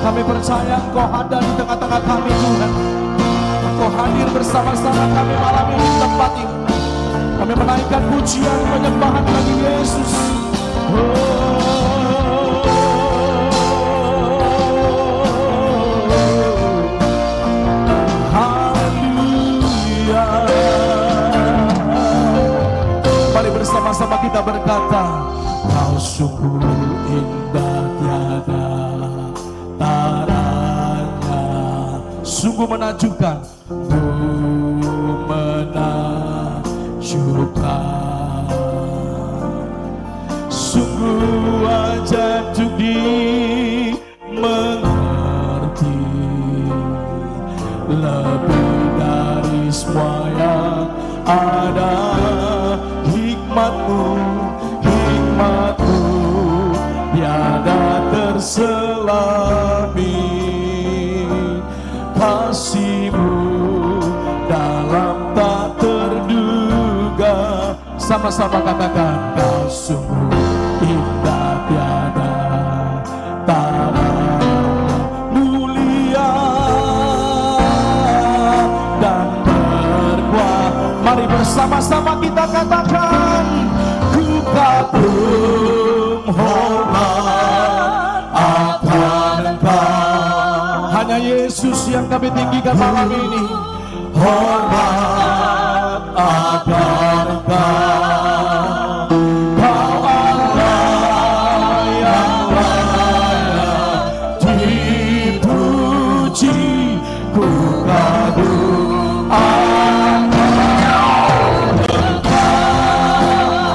Kami percaya Engkau ada di tengah-tengah kami Tuhan. Engkau hadir bersama-sama kami malam ini di tempat ini. Kami menaikkan pujian penyembahan bagi Yesus. Haleluya. Mari bersama-sama kita berkata, Kau sungguh indah tiada taranya, sungguh menakjubkan, sungguh ajaib untuk dimengerti, lebih dari semua yang ada. Hikmatmu tiada terselami, kasih-Mu dalam tak terduga. Sama-sama katakan, Kau sungguh indah tiada tara, mulia dan berkuasa. Mari bersama-sama kita katakan, Ku kagum hormat akan Engkau. Hanya Yesus yang kami tinggikan malam ini. Hormat akan Engkau, Kau Allah yang layak dipuji. Ku kagum akan Engkau.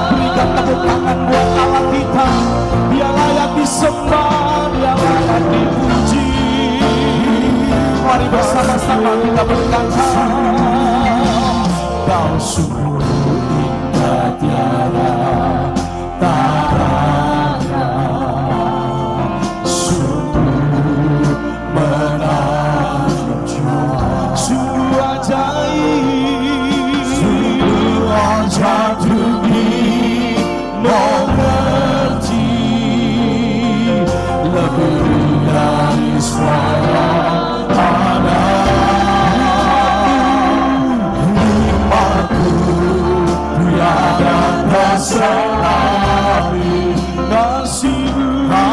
Berikan tepuk tangan buat Allah kita. Dia layak disembah, Dia layak dipuji. Mari bersama-sama kita berkata, Kau sungguh indah tiada taranya, sungguh menakjubkan, sungguh ajaib untuk dimengerti, lebih dari semua yang ada. Tiada terselami, kasih-Mu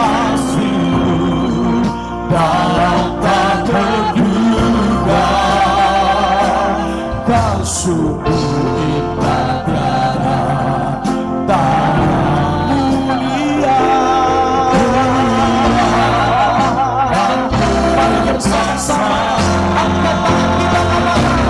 dalam tak terduga. Kau sungguh indah tiada tara, mulia. Mari bersama-sama angkat tangan kita katakan,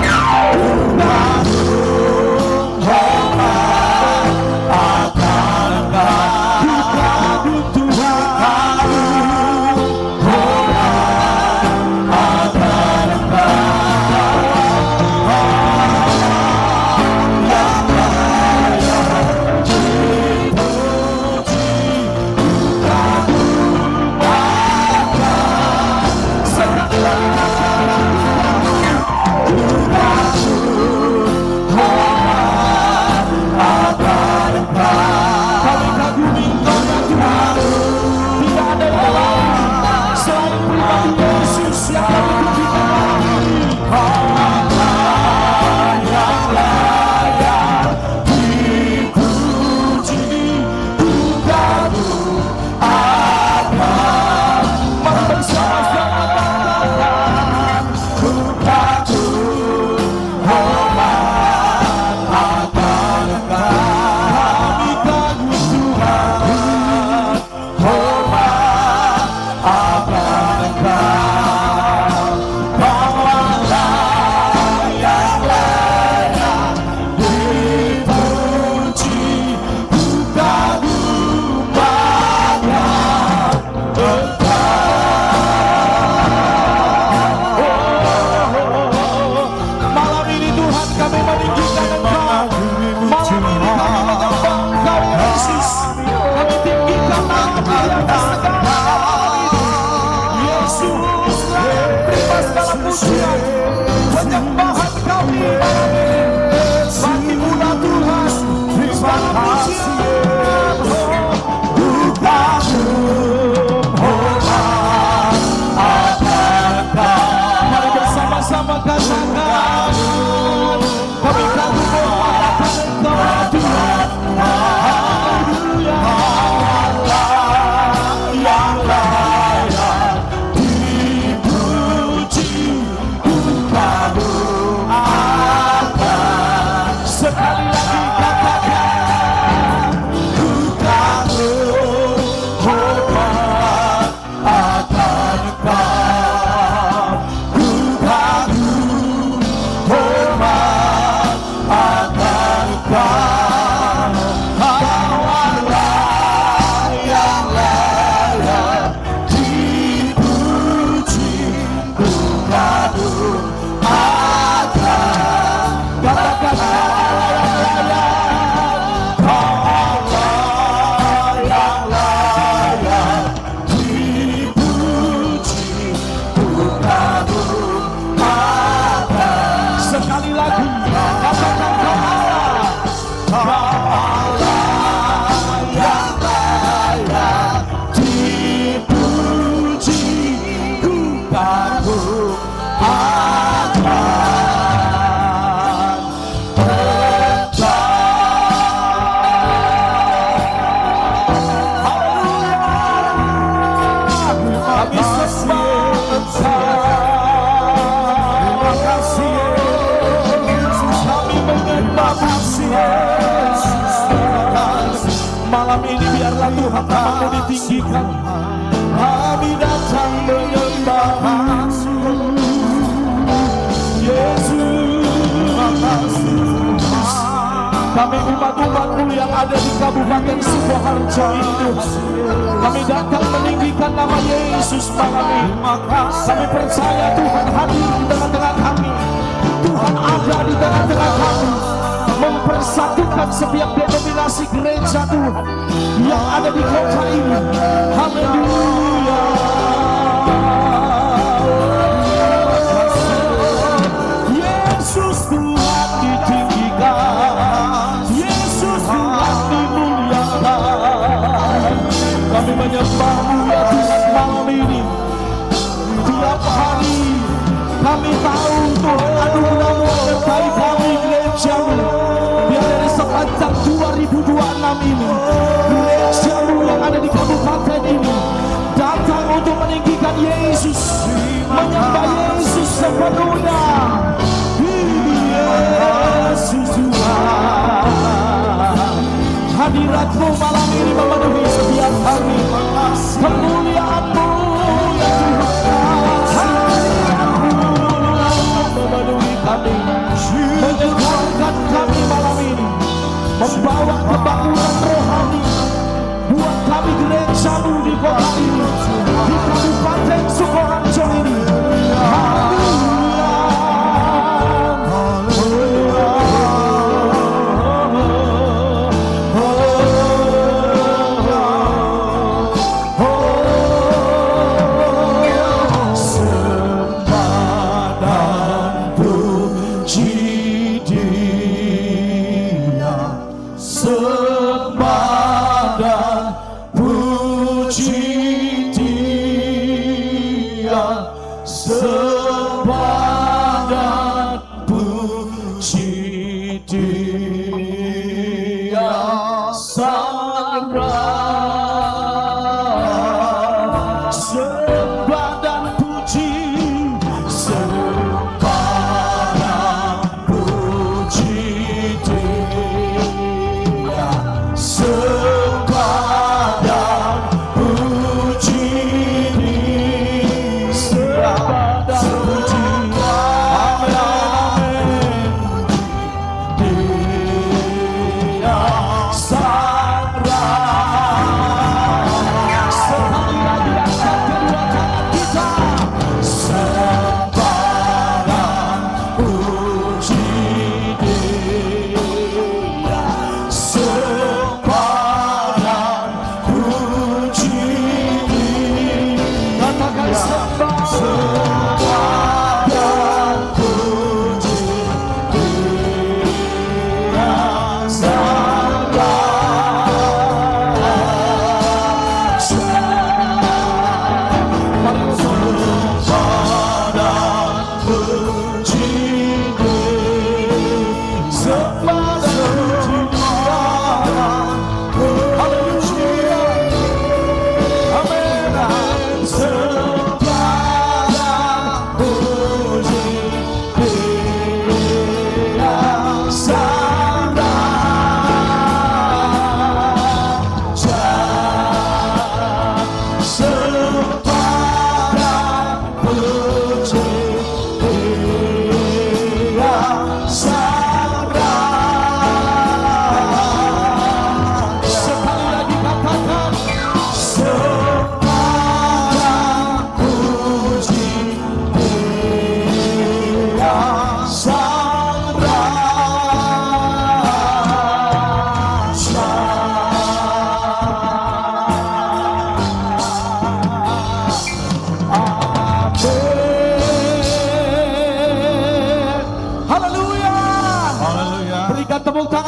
penyembahan kami bagi mula Tuhan. Terima kasih. Ku kagum hormat Malam ini biarlah Tuhan namamu ditinggikan. Kami datang menyembah Yesus. Kami umat-umatmu yang ada di Kabupaten Sukoharjo ini Tuhan, kami datang meninggikan nama Yesus malam ini. Kami percaya Tuhan hadir di tengah-tengah kami. Tuhan ada di tengah-tengah kami, mempersatukan setiap denominasi gereja Tuhan yang ada di kota ini. Haleluya. Yesus Tuhan ditinggikan, Yesus Tuhan dimuliakan. Kami menyembah-Mu ya Tuhan malam ini. Tiap hari kami tahu Tuhan anugerah-Mu menyertai kami gereja-Mu. Biar dari sepanjang 2026 ini, gereja-Mu yang ada di kabupaten ini datang untuk meninggikan Yesus, menyembah Yesus sepenuhnya. Yesus Tuhan, hadirat-Mu malam ini memenuhi setiap kami. Kemuliaan-Mu ya Tuhan, hadirat-Mu memenuhi kami, menyegarkan kami malam ini, membawa kebangunan rohani buat kami gereja-Mu di kota ini, di Kabupaten Sukoharjo ini.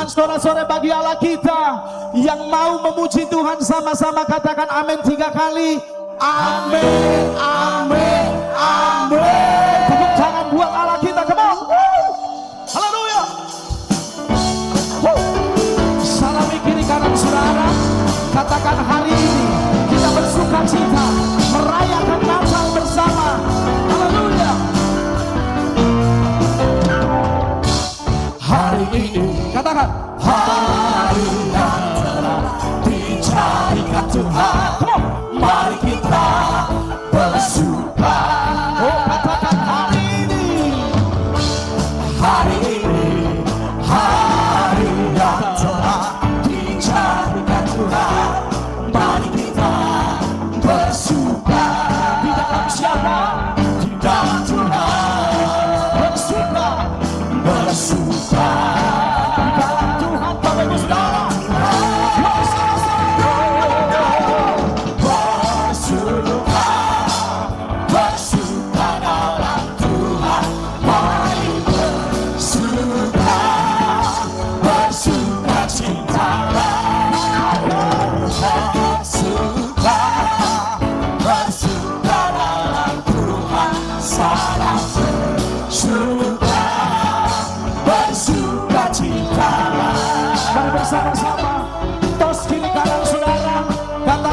Sore-sore bagi Allah kita yang mau memuji Tuhan, sama-sama katakan amin 3 kali. Amin, amin, amin. Tepuk tangan buat Allah kita, come on. Haleluya. Salami kiri kanan saudara, katakan hari ini kita bersuka cita merayakan Natal bersama. Haleluya. Hari ini katakan hari yang telah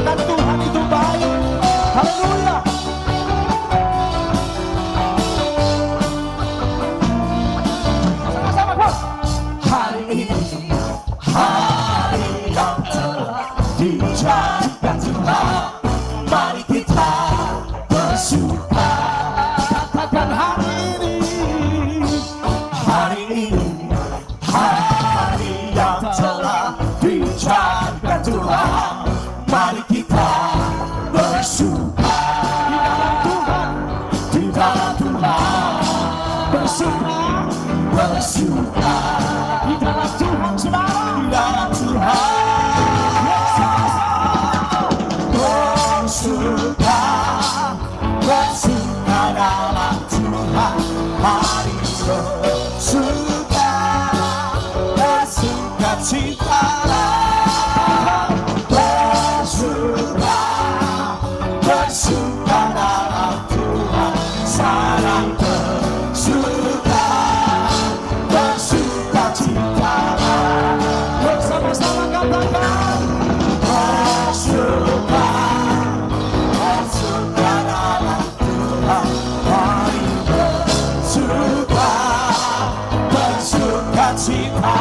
Katakan Tuhan itu baik. Haleluya. Sama-sama bos. Hari ini hari yang telah dijadikan Tuhan, mari kita bersuka. Katakan hari ini hari yang telah dijadikan Tuhan, mari kita bersuka di dalam Tuhan, di dalam Tuhan, bersuka di dalam Tuhan, saudara, di dalam Tuhan. Bersuka dalam Tuhan, mari bersuka, bersuka citalah. Bersuka dalam Tuhan, saling bersuka, bersuka citalah. Bersama-sama katakan bersuka. Bersuka dalam Tuhan, bersuka, bersuka cita.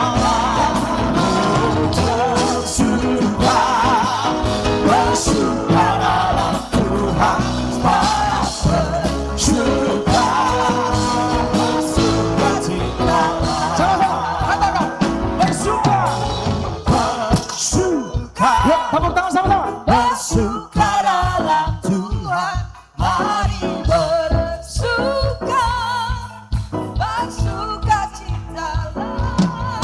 Sama-sama katakan bersuka, bersuka. Yuk tepuk tangan sama-sama. Bersuka dalam Tuhan, mari bersuka, bersuka cita.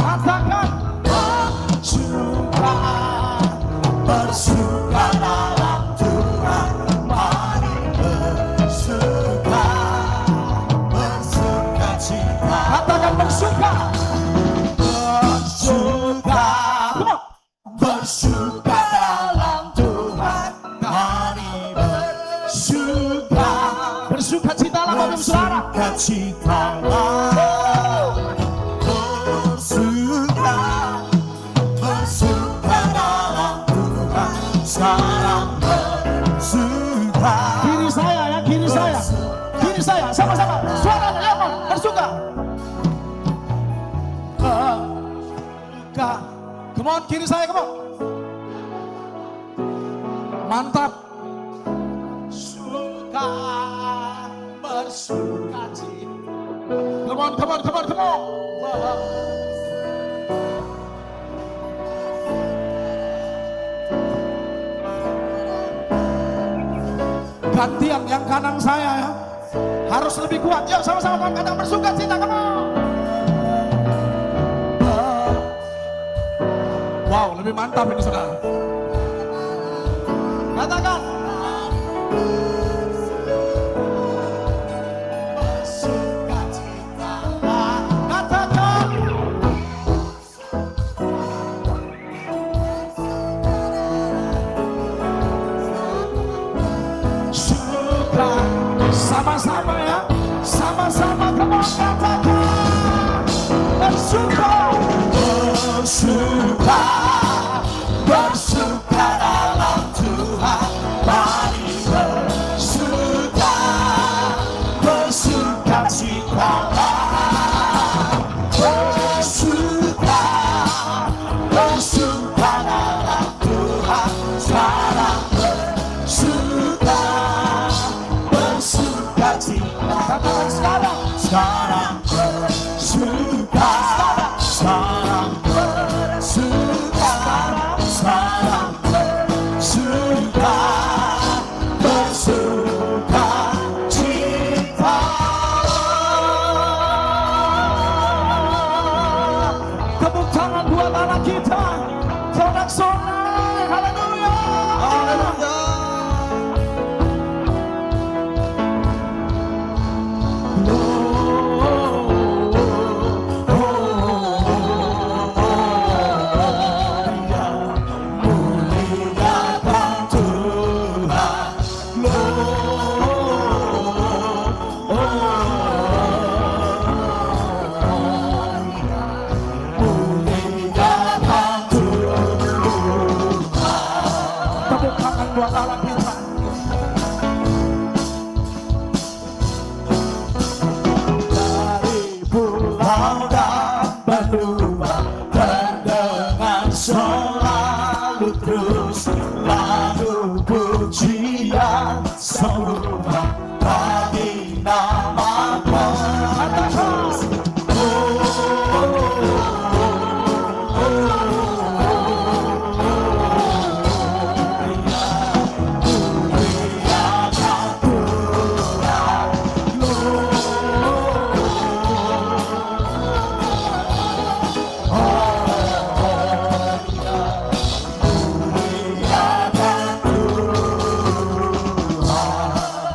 Katakan bersuka, bersuka dalam Tuhan, mari bersuka, bersuka cita. Katakan bersuka, bersuka, bersuka dalam Tuhan, mari bersuka, bersuka citalah Bapak Saudara, bersuka citalah. Sekarang bersuka. Kiri saya ya, kiri saya. Kiri saya, sama-sama. Suaranya ya, bersuka. Bersuka. Come on, kiri saya, come on. Mantap. Suka, bersuka cita. Come on, come on, come on, come on. Gantian yang kanan saya ya, harus lebih kuat. Yuk sama-sama katakan bersuka cita, kamu. Wow, lebih mantap ini saudara. Katakan bersuka cita. Katakan sama-sama ya, sama-sama kamu katakan bersuka, bersuka, bersuka dalam Tuhan, mari bersuka, bersuka citalah. Bersuka, bersuka dalam Tuhan, sekarang bersuka, bersuka cita. Katakan sekarang bersuka, sekarang bersuka, sekarang bersuka, bersuka cita. Tepuk tangan buat anak kita, sorak-sorai, haleluya, haleluya. Tuhan Allah kita. Dari pulau dan benua terdengar selalu terus lagu pujian sembah bagi nama Kristus.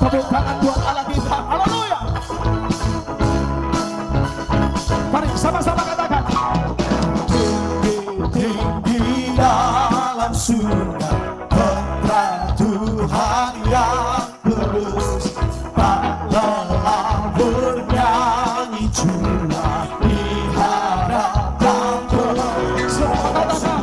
Tepuk tangan buat Allah kita. Haleluya. Mari sama-sama katakan. Tinggi dalam surga putra Tuhan yang kudus, tak lelah bernyanyi jua di hadapan Tuhan. Semua katakan.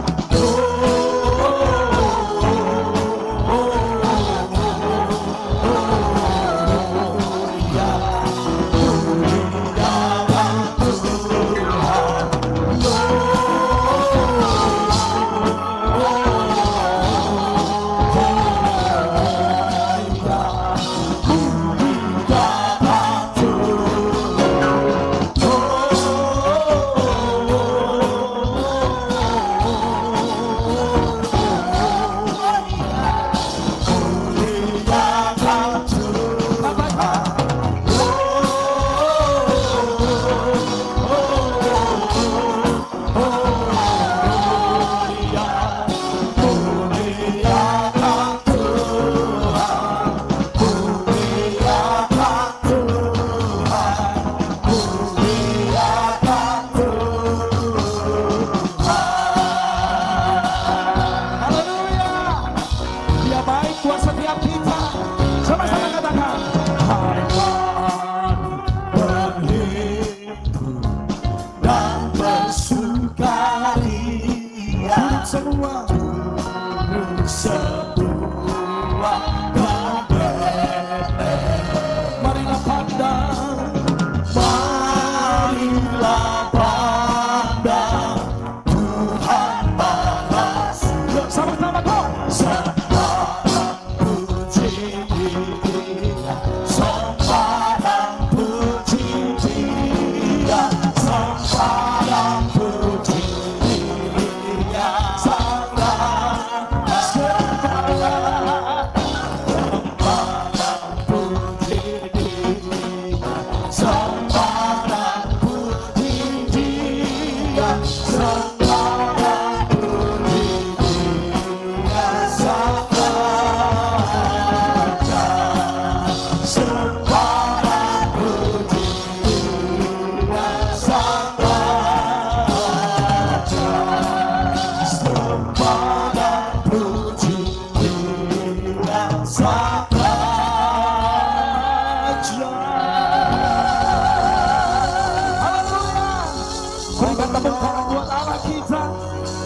Semua marilah pandang, Tuhan balas sama-sama kok. Sembarang puji Dia, sembarang puji Dia, sembarang puji Dia.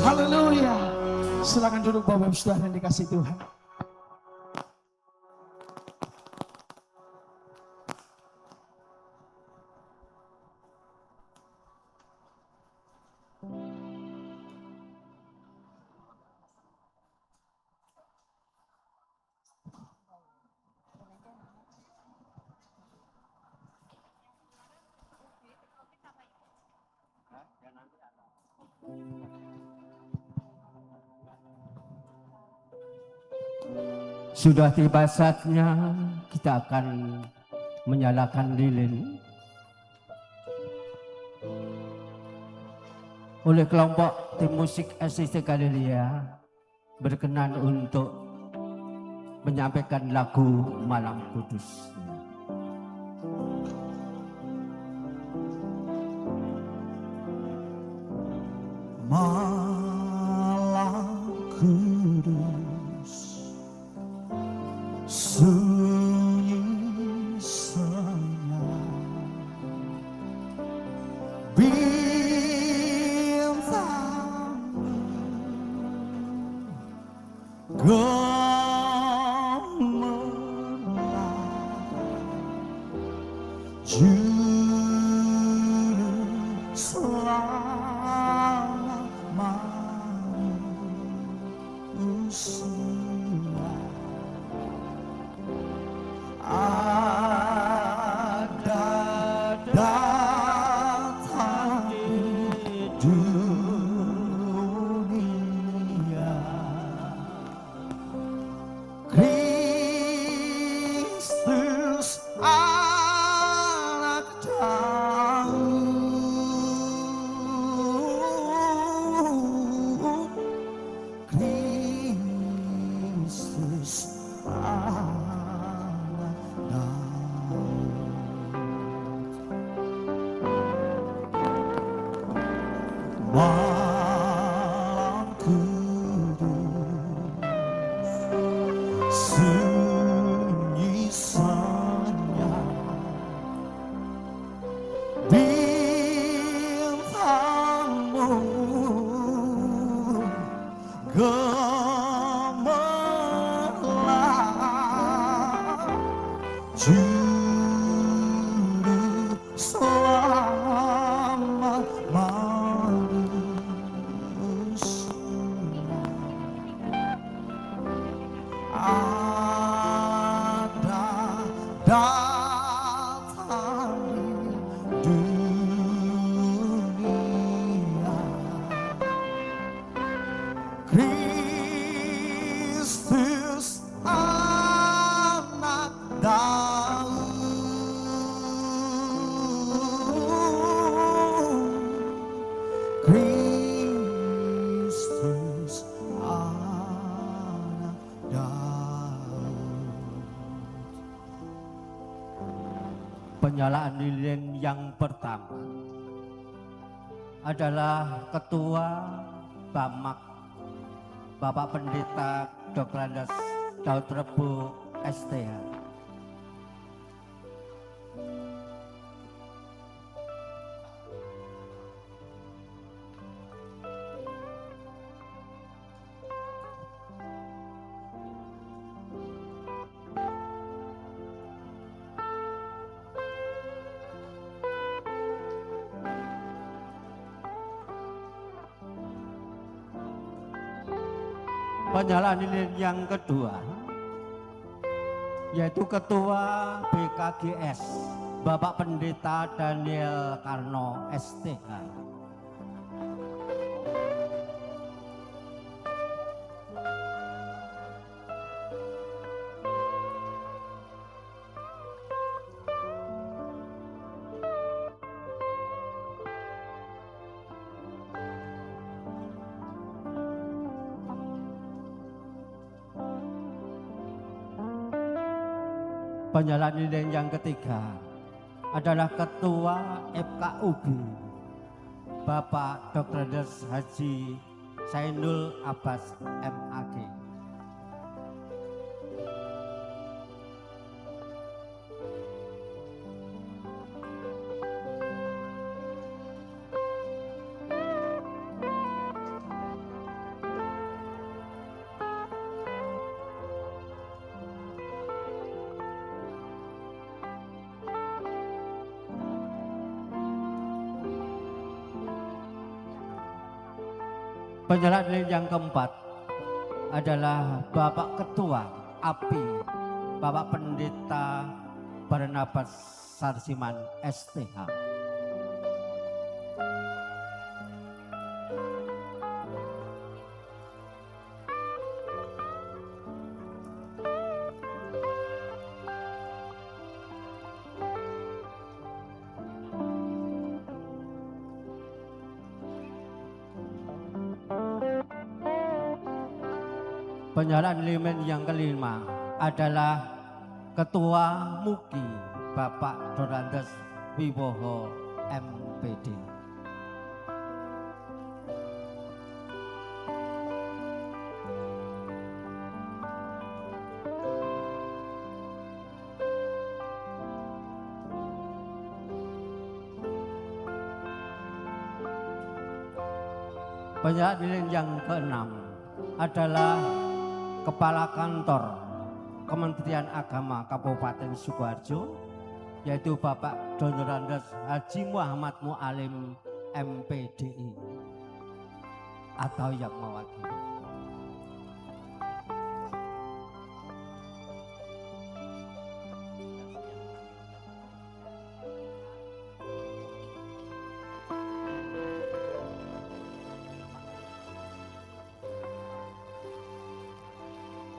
Haleluya. Silakan duduk Bapak Ibu Saudara yang dikasihi Tuhan. Sudah tiba saatnya kita akan menyalakan lilin oleh kelompok tim musik SCC Galilea berkenan untuk menyampaikan lagu Malam Kudus. Malam kudus, sunyi senyap, bintang manusia ada datang di dunia. Kristus anak Daud, Kristus anak Daud. Malam kudus, sunyi senyap, bintangmu gemerlap, juru selamat manusia ada datang di dunia. Kristus anak Daud, Kristus anak Daud. Penyalaan lilin yang pertama adalah Ketua Bamak Bapak Pendeta Dr. Andes Daud Rebo STH. Penyalaan lilin yang kedua yaitu Ketua BKGS Bapak Pendeta Daniel Karno STH. Penyalaan lilin yang ketiga adalah Ketua FKUB Bapak Dr. Andes Haji Sainul Abbas MAG. Penyalaan lilin yang keempat adalah Bapak Ketua API Bapak Pendeta Barnabas Sarsiman STH. Penyalaan lilin yang kelima adalah Ketua MUKI Bapak Dr. Andes Wibowo MPD. Penyalaan lilin yang keenam adalah Kepala Kantor Kementerian Agama Kabupaten Sukoharjo, yaitu Bapak Dr. Andes Haji Muhammad Mualim MPDI atau yang mewakili.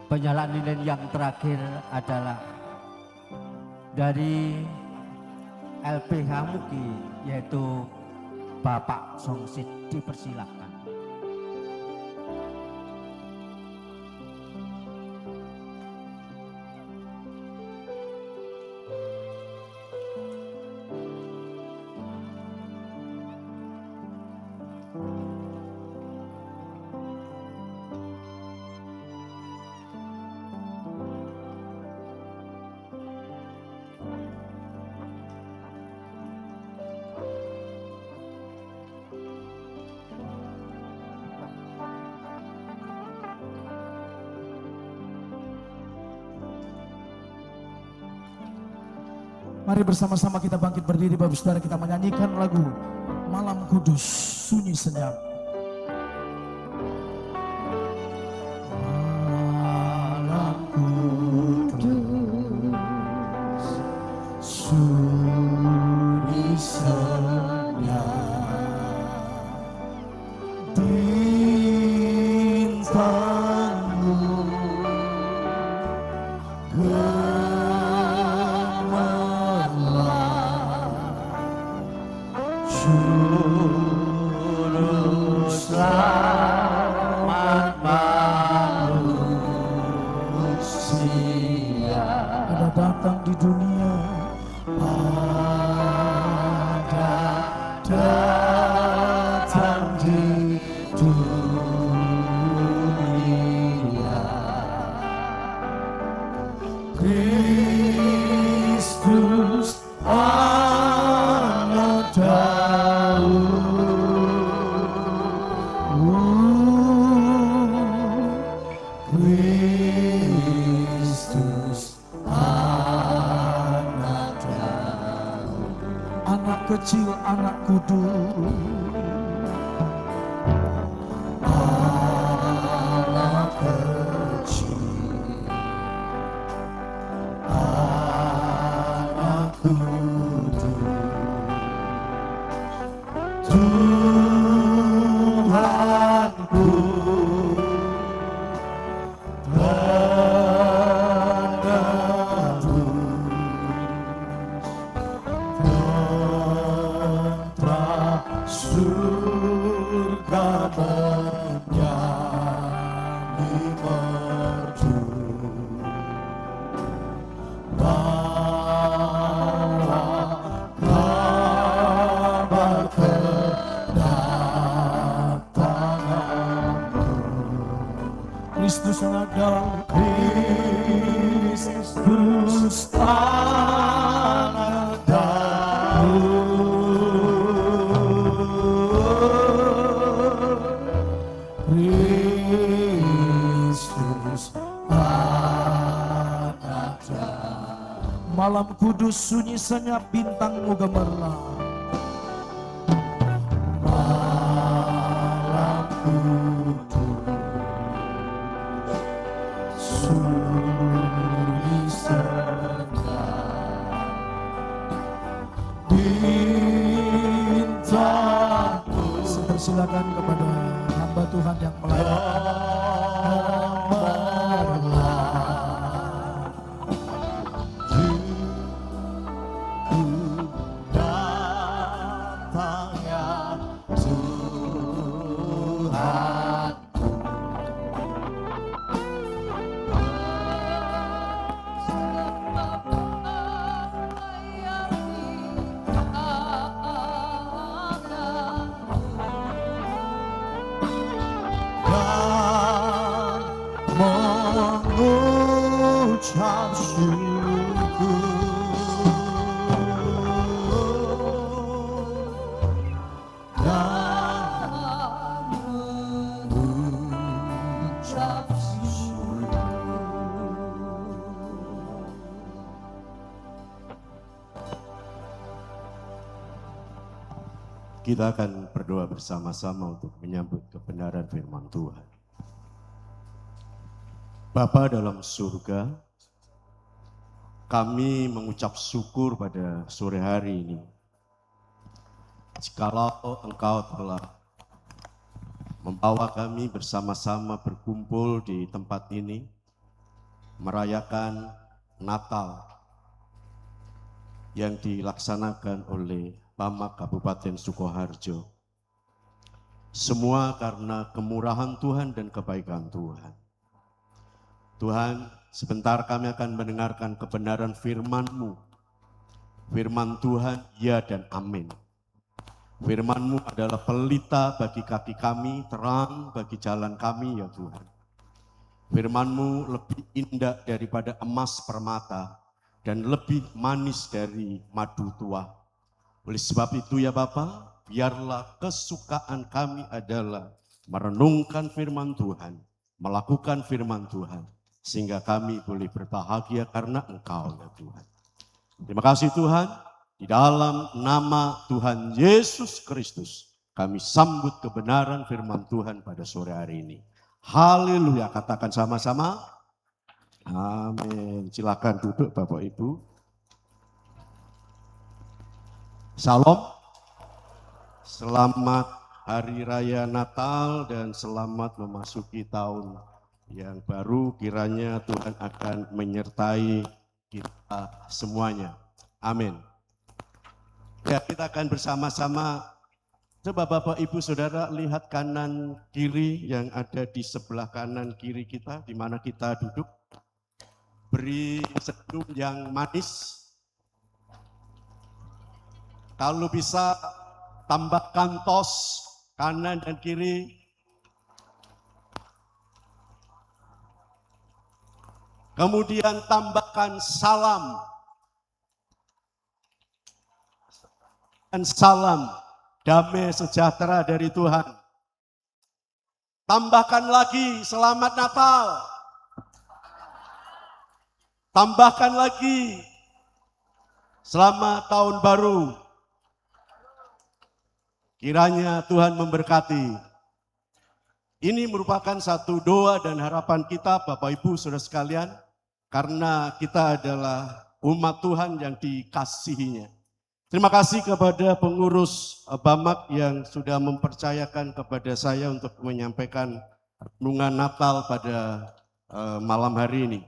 penyalaan lilin yang terakhir adalah dari LPH Mugi, yaitu Bapak Songsit. Dipersilakan. Mari bersama-sama kita bangkit berdiri, Bapak Saudara, kita menyanyikan lagu Malam Kudus Sunyi Senyap. Malam kudus sunyi senyap, bintangmu Juru selamat manusia ada datang di dunia, ada datang di dunia. Kristus anak Kristus anak Daud, anak kecil, anak kudus, anak kecil, anak kudus, Tuhanku surga menyanyi merdu, bawa kabar kedatanganmu. Kristus ada, Kristus anak Daud, Kristus anak Daud. Malam kudus sunyi senyap, bintangmu gemerlap. Malam kudus sunyi senyap, bintangmu. Silakan kepada hamba Tuhan yang mengucap syukur dan mengucap syukur. Kita akan berdoa bersama-sama untuk menyambut kebenaran firman Tuhan. Bapa dalam surga, kami mengucap syukur pada sore hari ini. Jikalau Engkau telah membawa kami bersama-sama berkumpul di tempat ini, merayakan Natal yang dilaksanakan oleh Bamak Kabupaten Sukoharjo. Semua karena kemurahan Tuhan dan kebaikan Tuhan. Tuhan, sebentar kami akan mendengarkan kebenaran firman-Mu. Firman Tuhan, ya dan amin. Firman-Mu adalah pelita bagi kaki kami, terang bagi jalan kami ya Tuhan. Firman-Mu lebih indah daripada emas permata dan lebih manis dari madu tua. Oleh sebab itu ya Bapa, biarlah kesukaan kami adalah merenungkan firman Tuhan, melakukan firman Tuhan, sehingga kami boleh berbahagia karena Engkau ya Tuhan. Terima kasih Tuhan, di dalam nama Tuhan Yesus Kristus, kami sambut kebenaran firman Tuhan pada sore hari ini. Haleluya, katakan sama-sama. Amin. Silakan duduk Bapak Ibu. Salam. Selamat Hari Raya Natal dan selamat memasuki tahun yang baru. Kiranya Tuhan akan menyertai kita semuanya. Amin. Ya, kita akan bersama-sama. Coba Bapak Ibu Saudara lihat kanan kiri yang ada di sebelah kanan kiri kita, di mana kita duduk. Beri senyum yang manis. Kalau bisa tambahkan tos kanan dan kiri. Kemudian tambahkan salam. Dan salam damai sejahtera dari Tuhan. Tambahkan lagi selamat Natal. Tambahkan lagi selamat tahun baru. Kiranya Tuhan memberkati. Ini merupakan satu doa dan harapan kita Bapak Ibu Saudara sekalian. Karena kita adalah umat Tuhan yang dikasihinya. Terima kasih kepada pengurus Bamak yang sudah mempercayakan kepada saya untuk menyampaikan renungan Natal pada malam hari ini.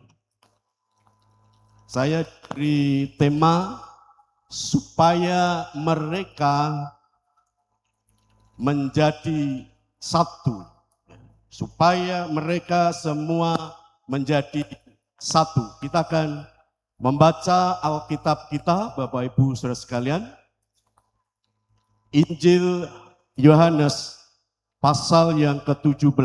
Saya beri tema supaya mereka menjadi satu. Supaya mereka semua menjadi satu. Kita akan membaca Alkitab kita, Bapak Ibu Saudara sekalian. Injil Yohanes pasal yang ke-17,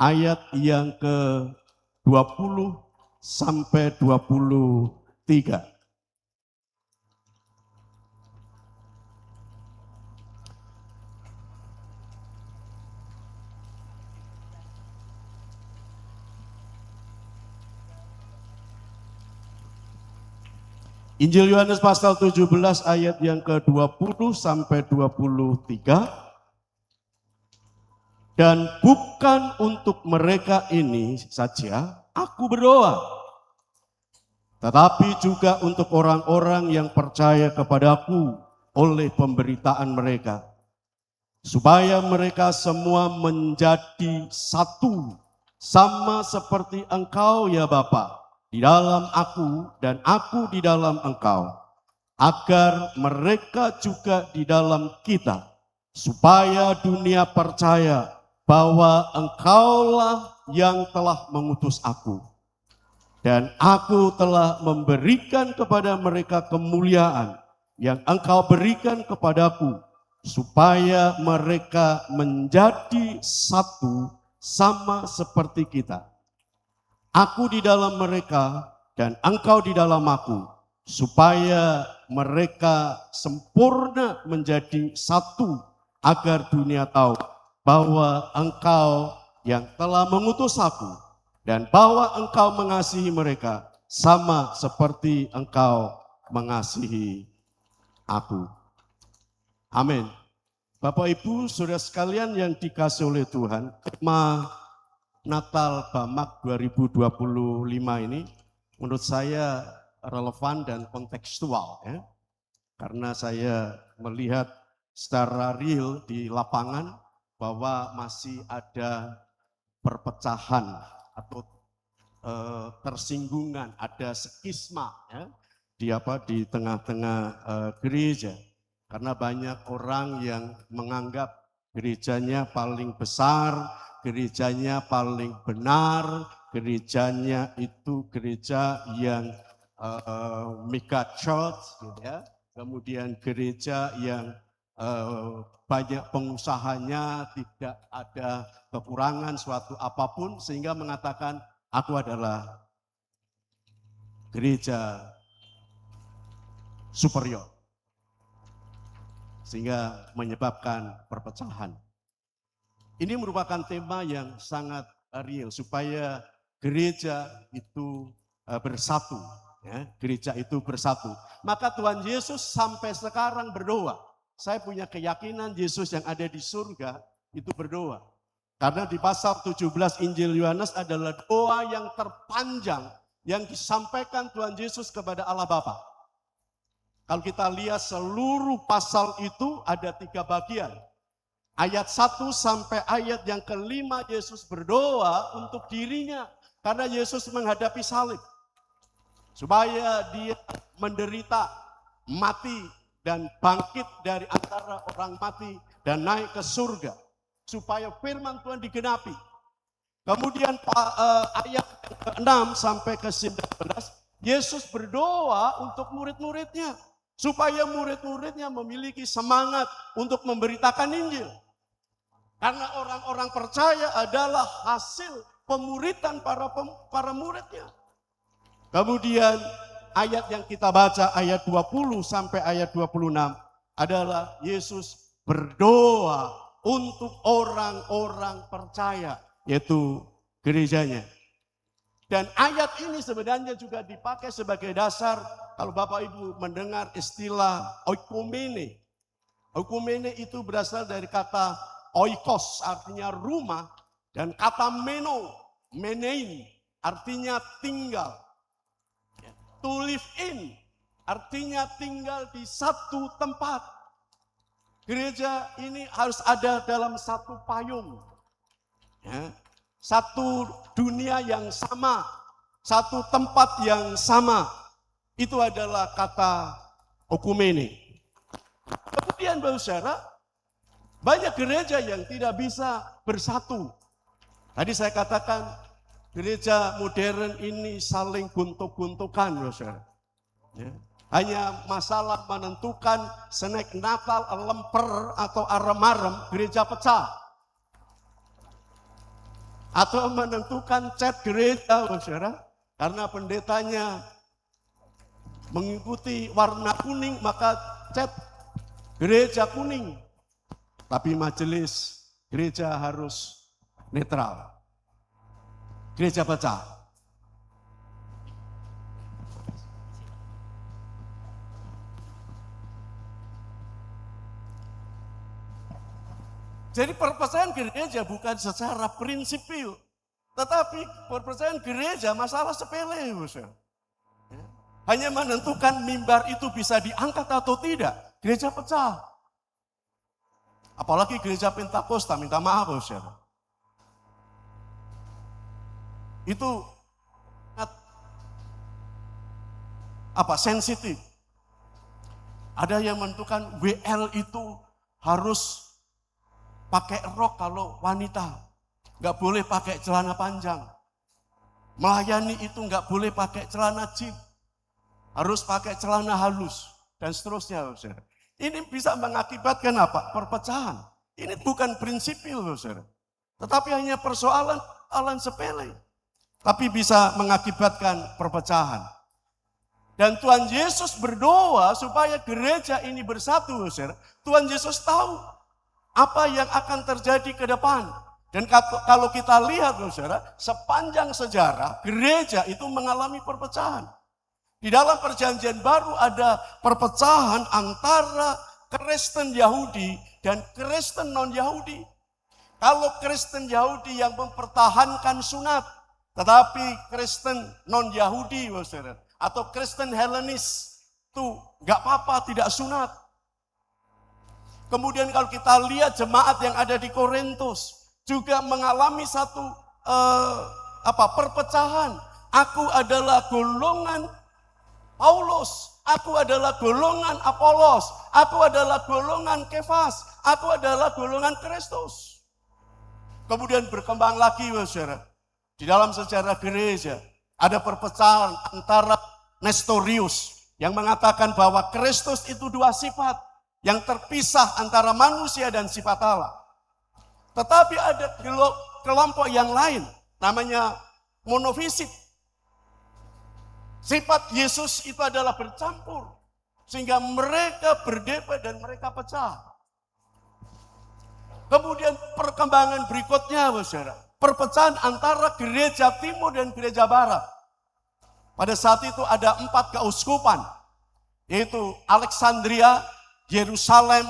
ayat yang ke-20 sampai 23. Injil Yohanes pasal 17 ayat yang ke-20 sampai 23. Dan bukan untuk mereka ini saja aku berdoa, tetapi juga untuk orang-orang yang percaya kepadaku oleh pemberitaan mereka, supaya mereka semua menjadi satu, sama seperti Engkau ya Bapa, di dalam aku dan aku di dalam Engkau, agar mereka juga di dalam kita, supaya dunia percaya bahwa Engkaulah yang telah mengutus aku, dan aku telah memberikan kepada mereka kemuliaan yang Engkau berikan kepadaku, supaya mereka menjadi satu sama seperti kita. Aku di dalam mereka dan Engkau di dalam aku, supaya mereka sempurna menjadi satu, agar dunia tahu bahwa Engkau yang telah mengutus aku dan bahwa Engkau mengasihi mereka sama seperti Engkau mengasihi aku. Amin. Bapak Ibu Saudara sekalian yang dikasihi oleh Tuhan, tema Natal Bamak 2025 ini menurut saya relevan dan kontekstual ya. Karena saya melihat secara real di lapangan bahwa masih ada perpecahan atau tersinggungan, ada skisma ya, di tengah-tengah gereja. Karena banyak orang yang menganggap gerejanya paling besar, gerejanya paling benar, gerejanya itu gereja yang mega church gitu ya. Kemudian gereja yang banyak pengusahanya, tidak ada kekurangan suatu apapun, sehingga mengatakan aku adalah gereja superior, sehingga menyebabkan perpecahan. Ini merupakan tema yang sangat real, supaya gereja itu bersatu. Ya, gereja itu bersatu. Maka Tuhan Yesus sampai sekarang berdoa. Saya punya keyakinan Yesus yang ada di surga itu berdoa. Karena di pasal 17 Injil Yohanes adalah doa yang terpanjang yang disampaikan Tuhan Yesus kepada Allah Bapa. Kalau kita lihat seluruh pasal itu ada 3 bagian. Ayat 1 sampai ayat yang kelima Yesus berdoa untuk dirinya. Karena Yesus menghadapi salib. Supaya dia menderita, mati, dan bangkit dari antara orang mati dan naik ke surga. Supaya firman Tuhan digenapi. Kemudian ayat ke-6 sampai ke-19, Yesus berdoa untuk murid-muridnya. Supaya murid-muridnya memiliki semangat untuk memberitakan Injil. Karena orang-orang percaya adalah hasil pemuritan para muridnya. Kemudian ayat yang kita baca ayat 20 sampai ayat 26 adalah Yesus berdoa untuk orang-orang percaya, yaitu gerejanya. Dan ayat ini sebenarnya juga dipakai sebagai dasar kalau Bapak Ibu mendengar istilah oikumene. Oikumene itu berasal dari kata oikos, artinya rumah, dan kata menein, artinya tinggal. To live in, artinya tinggal di satu tempat. Gereja ini harus ada dalam satu payung. Ya. Satu dunia yang sama, satu tempat yang sama. Itu adalah kata okumene. Kemudian Bapak Saudara, banyak gereja yang tidak bisa bersatu. Tadi saya katakan, gereja modern ini saling guntuk-guntukan, saudara. Ya. Hanya masalah menentukan snack Natal, lemper atau arem-arem, gereja pecah. Atau menentukan cat gereja, saudara. Karena pendetanya mengikuti warna kuning, maka cat gereja kuning. Tapi majelis gereja harus netral. Gereja pecah. Jadi perpecahan gereja bukan secara prinsipil. Tetapi perpecahan gereja masalah sepele. Hanya menentukan mimbar itu bisa diangkat atau tidak. Gereja pecah. Apalagi gereja Pentakosta, minta maaf saudara. Itu sensitif. Ada yang menentukan WL itu harus pakai rok kalau wanita, nggak boleh pakai celana panjang. Melayani itu nggak boleh pakai celana jeans, harus pakai celana halus dan seterusnya. Saudara. Ini bisa mengakibatkan apa? Perpecahan. Ini bukan prinsipil, saudara. Tetapi hanya persoalan sepele. Tapi bisa mengakibatkan perpecahan. Dan Tuhan Yesus berdoa supaya gereja ini bersatu, saudara. Tuhan Yesus tahu apa yang akan terjadi ke depan. Dan kalau kita lihat, saudara, sepanjang sejarah gereja itu mengalami perpecahan. Di dalam perjanjian baru ada perpecahan antara Kristen Yahudi dan Kristen non-Yahudi. Kalau Kristen Yahudi yang mempertahankan sunat, tetapi Kristen non-Yahudi, atau Kristen Helenis, itu nggak apa-apa, tidak sunat. Kemudian kalau kita lihat jemaat yang ada di Korintus, juga mengalami satu perpecahan. Aku adalah golongan Paulus, aku adalah golongan Apolos, aku adalah golongan Kefas, aku adalah golongan Kristus. Kemudian berkembang lagi, saudara. Di dalam sejarah gereja ada perpecahan antara Nestorius yang mengatakan bahwa Kristus itu dua sifat yang terpisah antara manusia dan sifat Allah. Tetapi ada kelompok yang lain namanya monofisik. Sifat Yesus itu adalah bercampur sehingga mereka berdebat dan mereka pecah. Kemudian perkembangan berikutnya, saudara, perpecahan antara gereja timur dan gereja barat. Pada saat itu ada 4 keuskupan, yaitu Alexandria, Yerusalem,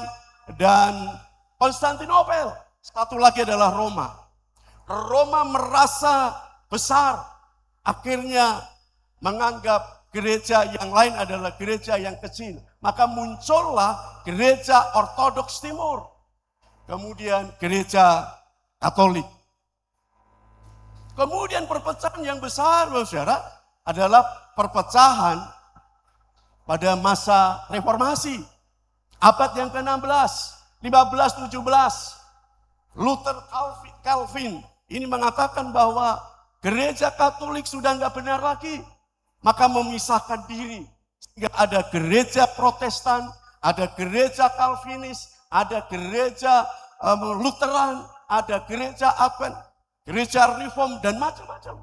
dan Konstantinopel. Satu lagi adalah Roma. Roma merasa besar, akhirnya menganggap gereja yang lain adalah gereja yang kecil. Maka muncullah gereja Ortodoks Timur. Kemudian gereja Katolik. Kemudian perpecahan yang besar, saudara, adalah perpecahan pada masa reformasi. Abad yang ke-16, 15, 17. Luther Calvin ini mengatakan bahwa gereja Katolik sudah enggak benar lagi. Maka memisahkan diri. Sehingga ada gereja Protestan, ada gereja Calvinis, ada gereja Lutheran, ada gereja Advent, gereja Reform, dan macam-macam.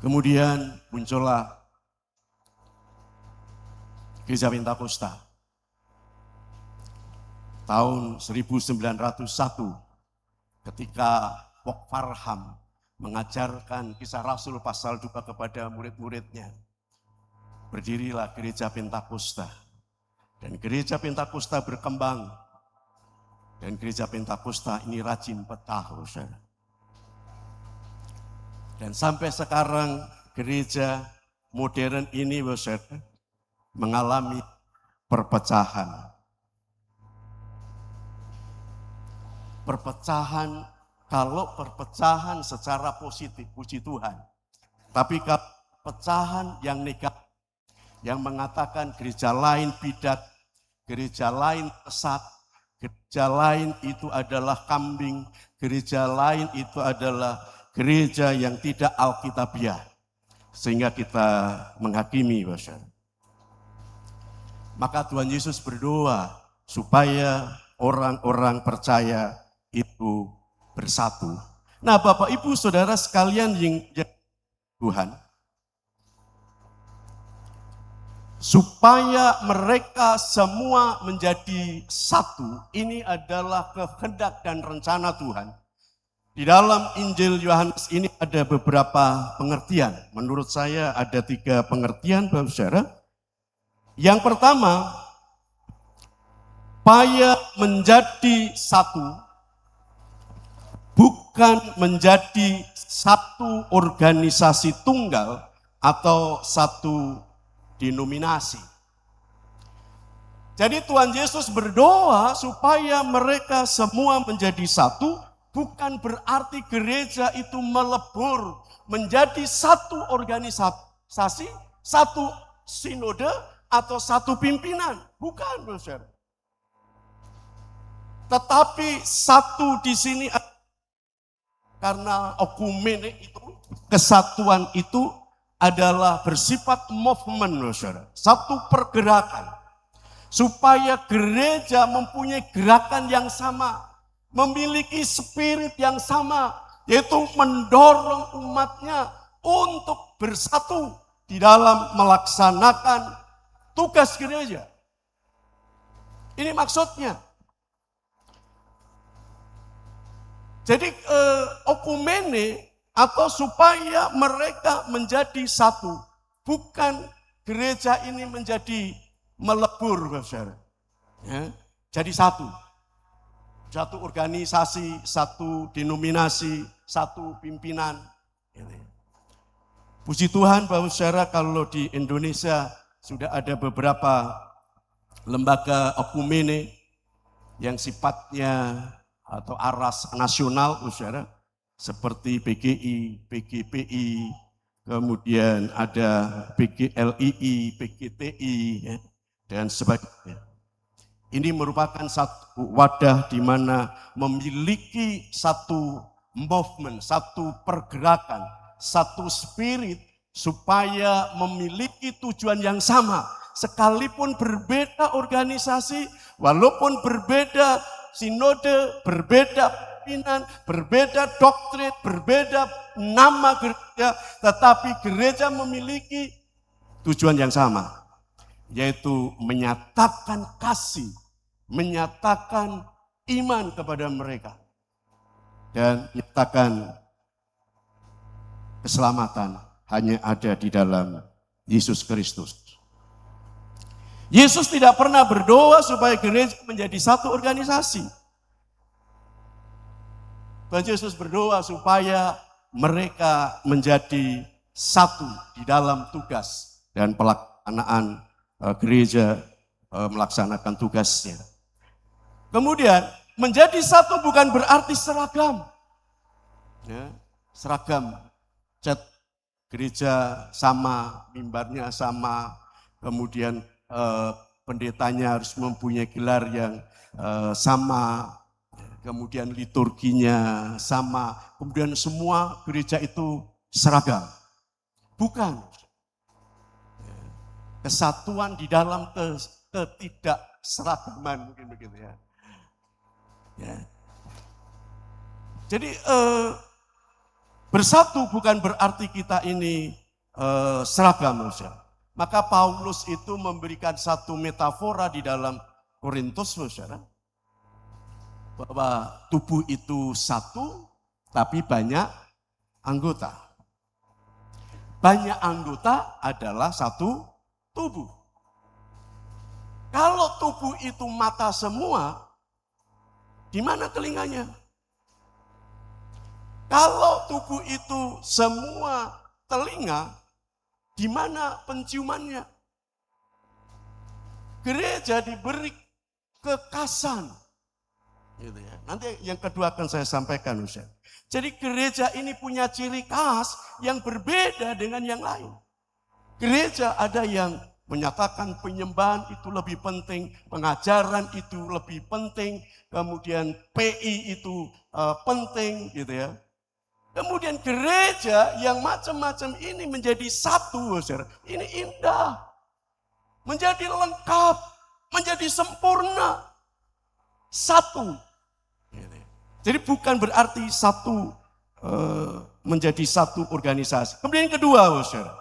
Kemudian muncullah gereja Pentakosta. Tahun 1901 ketika Pope Farham mengajarkan Kisah Rasul pasal 2 kepada murid-muridnya. Berdirilah gereja Pentakosta. Dan gereja Pentakosta berkembang. Dan gereja Pentakosta ini rajin petah, saudara. Dan sampai sekarang gereja modern ini, saudara, mengalami perpecahan. Perpecahan, kalau perpecahan secara positif, puji Tuhan. Tapi kalau perpecahan yang negatif, yang mengatakan gereja lain bidat, gereja lain sesat, gereja lain itu adalah kambing, gereja lain itu adalah gereja yang tidak alkitabiah. Sehingga kita menghakimi, saudara. Maka Tuhan Yesus berdoa supaya orang-orang percaya itu bersatu. Nah, Bapak Ibu Saudara sekalian yang Tuhan, supaya mereka semua menjadi satu, ini adalah kehendak dan rencana Tuhan. Di dalam Injil Yohanes ini ada beberapa pengertian. Menurut saya ada 3 pengertian, Bapak Saudara. Yang pertama, supaya menjadi satu, bukan menjadi satu organisasi tunggal atau satu denominasi. Jadi Tuhan Yesus berdoa supaya mereka semua menjadi satu, bukan berarti gereja itu melebur menjadi satu organisasi, satu sinode, atau satu pimpinan. Bukan, saudara. Tetapi satu di sini karena okumene itu, kesatuan itu adalah bersifat movement, saudara. Satu pergerakan. Supaya gereja mempunyai gerakan yang sama. Memiliki spirit yang sama. Yaitu mendorong umatnya untuk bersatu di dalam melaksanakan tugas gereja. Ini maksudnya. Jadi okumene atau supaya mereka menjadi satu. Bukan gereja ini menjadi melebur, saudara. Ya, jadi satu. Satu organisasi, satu denominasi, satu pimpinan. Puji Tuhan bahwa saudara kalau di Indonesia sudah ada beberapa lembaga okumene yang sifatnya atau aras nasional, saudara, seperti PGI, PGPI, kemudian ada PGLII, PGTI, ya, dan sebagainya. Ini merupakan satu wadah di mana memiliki satu movement, satu pergerakan, satu spirit supaya memiliki tujuan yang sama. Sekalipun berbeda organisasi, walaupun berbeda sinode, berbeda pimpinan, berbeda doktrin, berbeda nama gereja, tetapi gereja memiliki tujuan yang sama, yaitu menyatakan kasih, menyatakan iman kepada mereka, dan menyatakan keselamatan hanya ada di dalam Yesus Kristus. Yesus tidak pernah berdoa supaya gereja menjadi satu organisasi. Tuhan Yesus berdoa supaya mereka menjadi satu di dalam tugas dan pelaksanaan gereja melaksanakan tugasnya. Kemudian menjadi satu bukan berarti seragam. Ya, seragam, cat gereja sama, mimbarnya sama, kemudian pendetanya harus mempunyai gelar yang sama, kemudian liturginya sama, kemudian semua gereja itu seragam. Bukan. Kesatuan di dalam ketidakseragaman, mungkin begitu ya. Ya. Jadi bersatu bukan berarti kita ini seragam, saudara. Maka Paulus itu memberikan satu metafora di dalam Korintus, saudara, bahwa tubuh itu satu, tapi banyak anggota. Banyak anggota adalah satu tubuh. Kalau tubuh itu mata semua, di mana telinganya? Kalau tubuh itu semua telinga, di mana penciumannya? Gereja diberi kekasan. Gitu ya. Nanti yang kedua akan saya sampaikan, Ustaz. Jadi gereja ini punya ciri khas yang berbeda dengan yang lain. Gereja ada yang menyatakan penyembahan itu lebih penting, pengajaran itu lebih penting, kemudian PI itu penting, gitu ya. Kemudian gereja yang macam-macam ini menjadi satu, saudara. Ini indah, menjadi lengkap, menjadi sempurna, satu. Jadi bukan berarti satu menjadi satu organisasi. Kemudian yang kedua, saudara.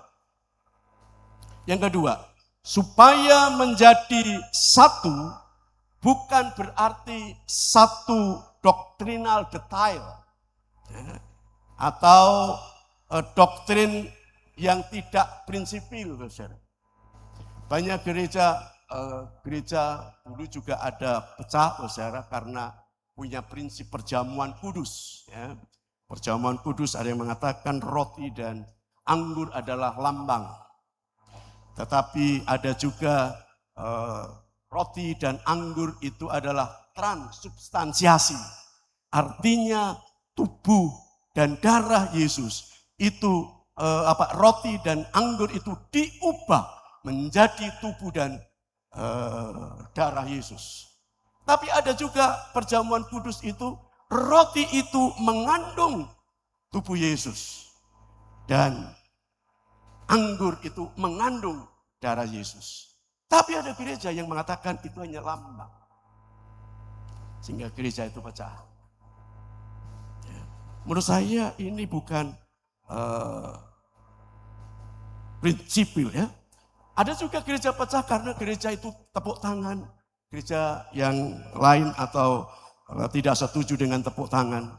Yang kedua, supaya menjadi satu bukan berarti satu doktrinal detail. Atau doktrin yang tidak prinsipil, saudara. Banyak gereja dulu juga ada pecah, saudara, karena punya prinsip perjamuan kudus. Ya. Perjamuan kudus ada yang mengatakan roti dan anggur adalah lambang. Tetapi ada juga roti dan anggur itu adalah transubstansiasi. Artinya tubuh dan darah Yesus itu roti dan anggur itu diubah menjadi tubuh dan darah Yesus. Tapi ada juga perjamuan kudus itu roti itu mengandung tubuh Yesus dan anggur itu mengandung darah Yesus. Tapi ada gereja yang mengatakan itu hanya lambang, sehingga gereja itu pecah. Menurut saya ini bukan prinsipil ya. Ada juga gereja pecah karena gereja itu tepuk tangan. Gereja yang lain atau tidak setuju dengan tepuk tangan.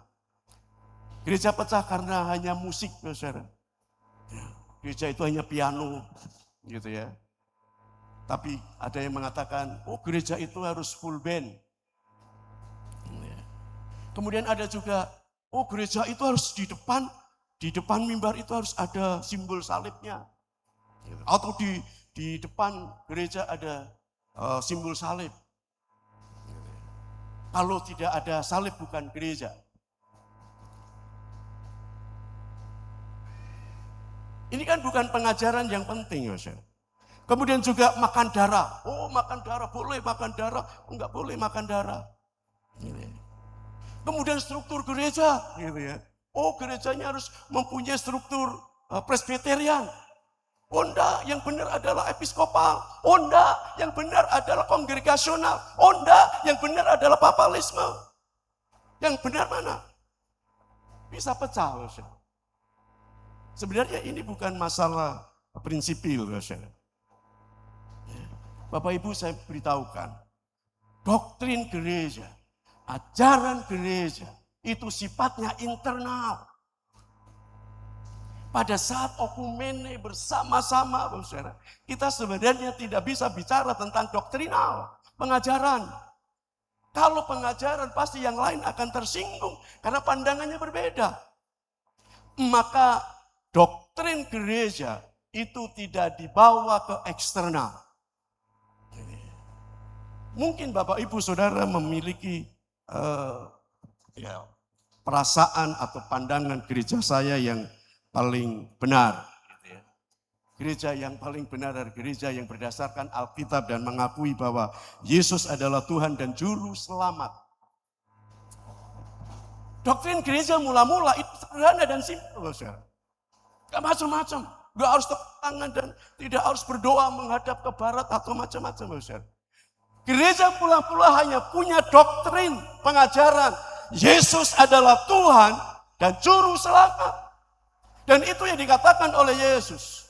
Gereja pecah karena hanya musik, saudara. Gereja itu hanya piano, gitu ya. Tapi ada yang mengatakan, oh gereja itu harus full band. Kemudian ada juga, oh gereja itu harus di depan mimbar itu harus ada simbol salibnya. Atau di depan gereja ada simbol salib. Kalau tidak ada salib bukan gereja. Ini kan bukan pengajaran yang penting, ya saudara. Kemudian juga makan darah. Oh, makan darah, boleh makan darah, enggak boleh makan darah. Kemudian struktur gereja, gitu ya. Oh, gerejanya harus mempunyai struktur presbyterian. Oh, enggak, yang benar adalah episkopal. Oh, enggak, yang benar adalah kongregasional. Oh, enggak, yang benar adalah papalisme. Yang benar mana? Bisa pecah, saudara. Sebenarnya ini bukan masalah prinsipil, saudara. Bapak Ibu, saya beritahukan, doktrin gereja, ajaran gereja, itu sifatnya internal. Pada saat okumene bersama-sama, saudara, kita sebenarnya tidak bisa bicara tentang doktrinal, pengajaran. Kalau pengajaran pasti yang lain akan tersinggung, karena pandangannya berbeda. Maka doktrin gereja itu tidak dibawa ke eksternal. Mungkin Bapak Ibu Saudara memiliki perasaan atau pandangan gereja saya yang paling benar. Gitu ya. Gereja yang paling benar adalah gereja yang berdasarkan Alkitab dan mengakui bahwa Yesus adalah Tuhan dan Juru Selamat. Doktrin gereja mula-mula itu sederhana dan simpel, saudara. Gak macam-macam, gak harus tepuk tangan dan tidak harus berdoa menghadap ke barat atau macam-macam, saudara. Gereja mula-mula hanya punya doktrin pengajaran. Yesus adalah Tuhan dan Juru Selamat. Dan itu yang dikatakan oleh Yesus.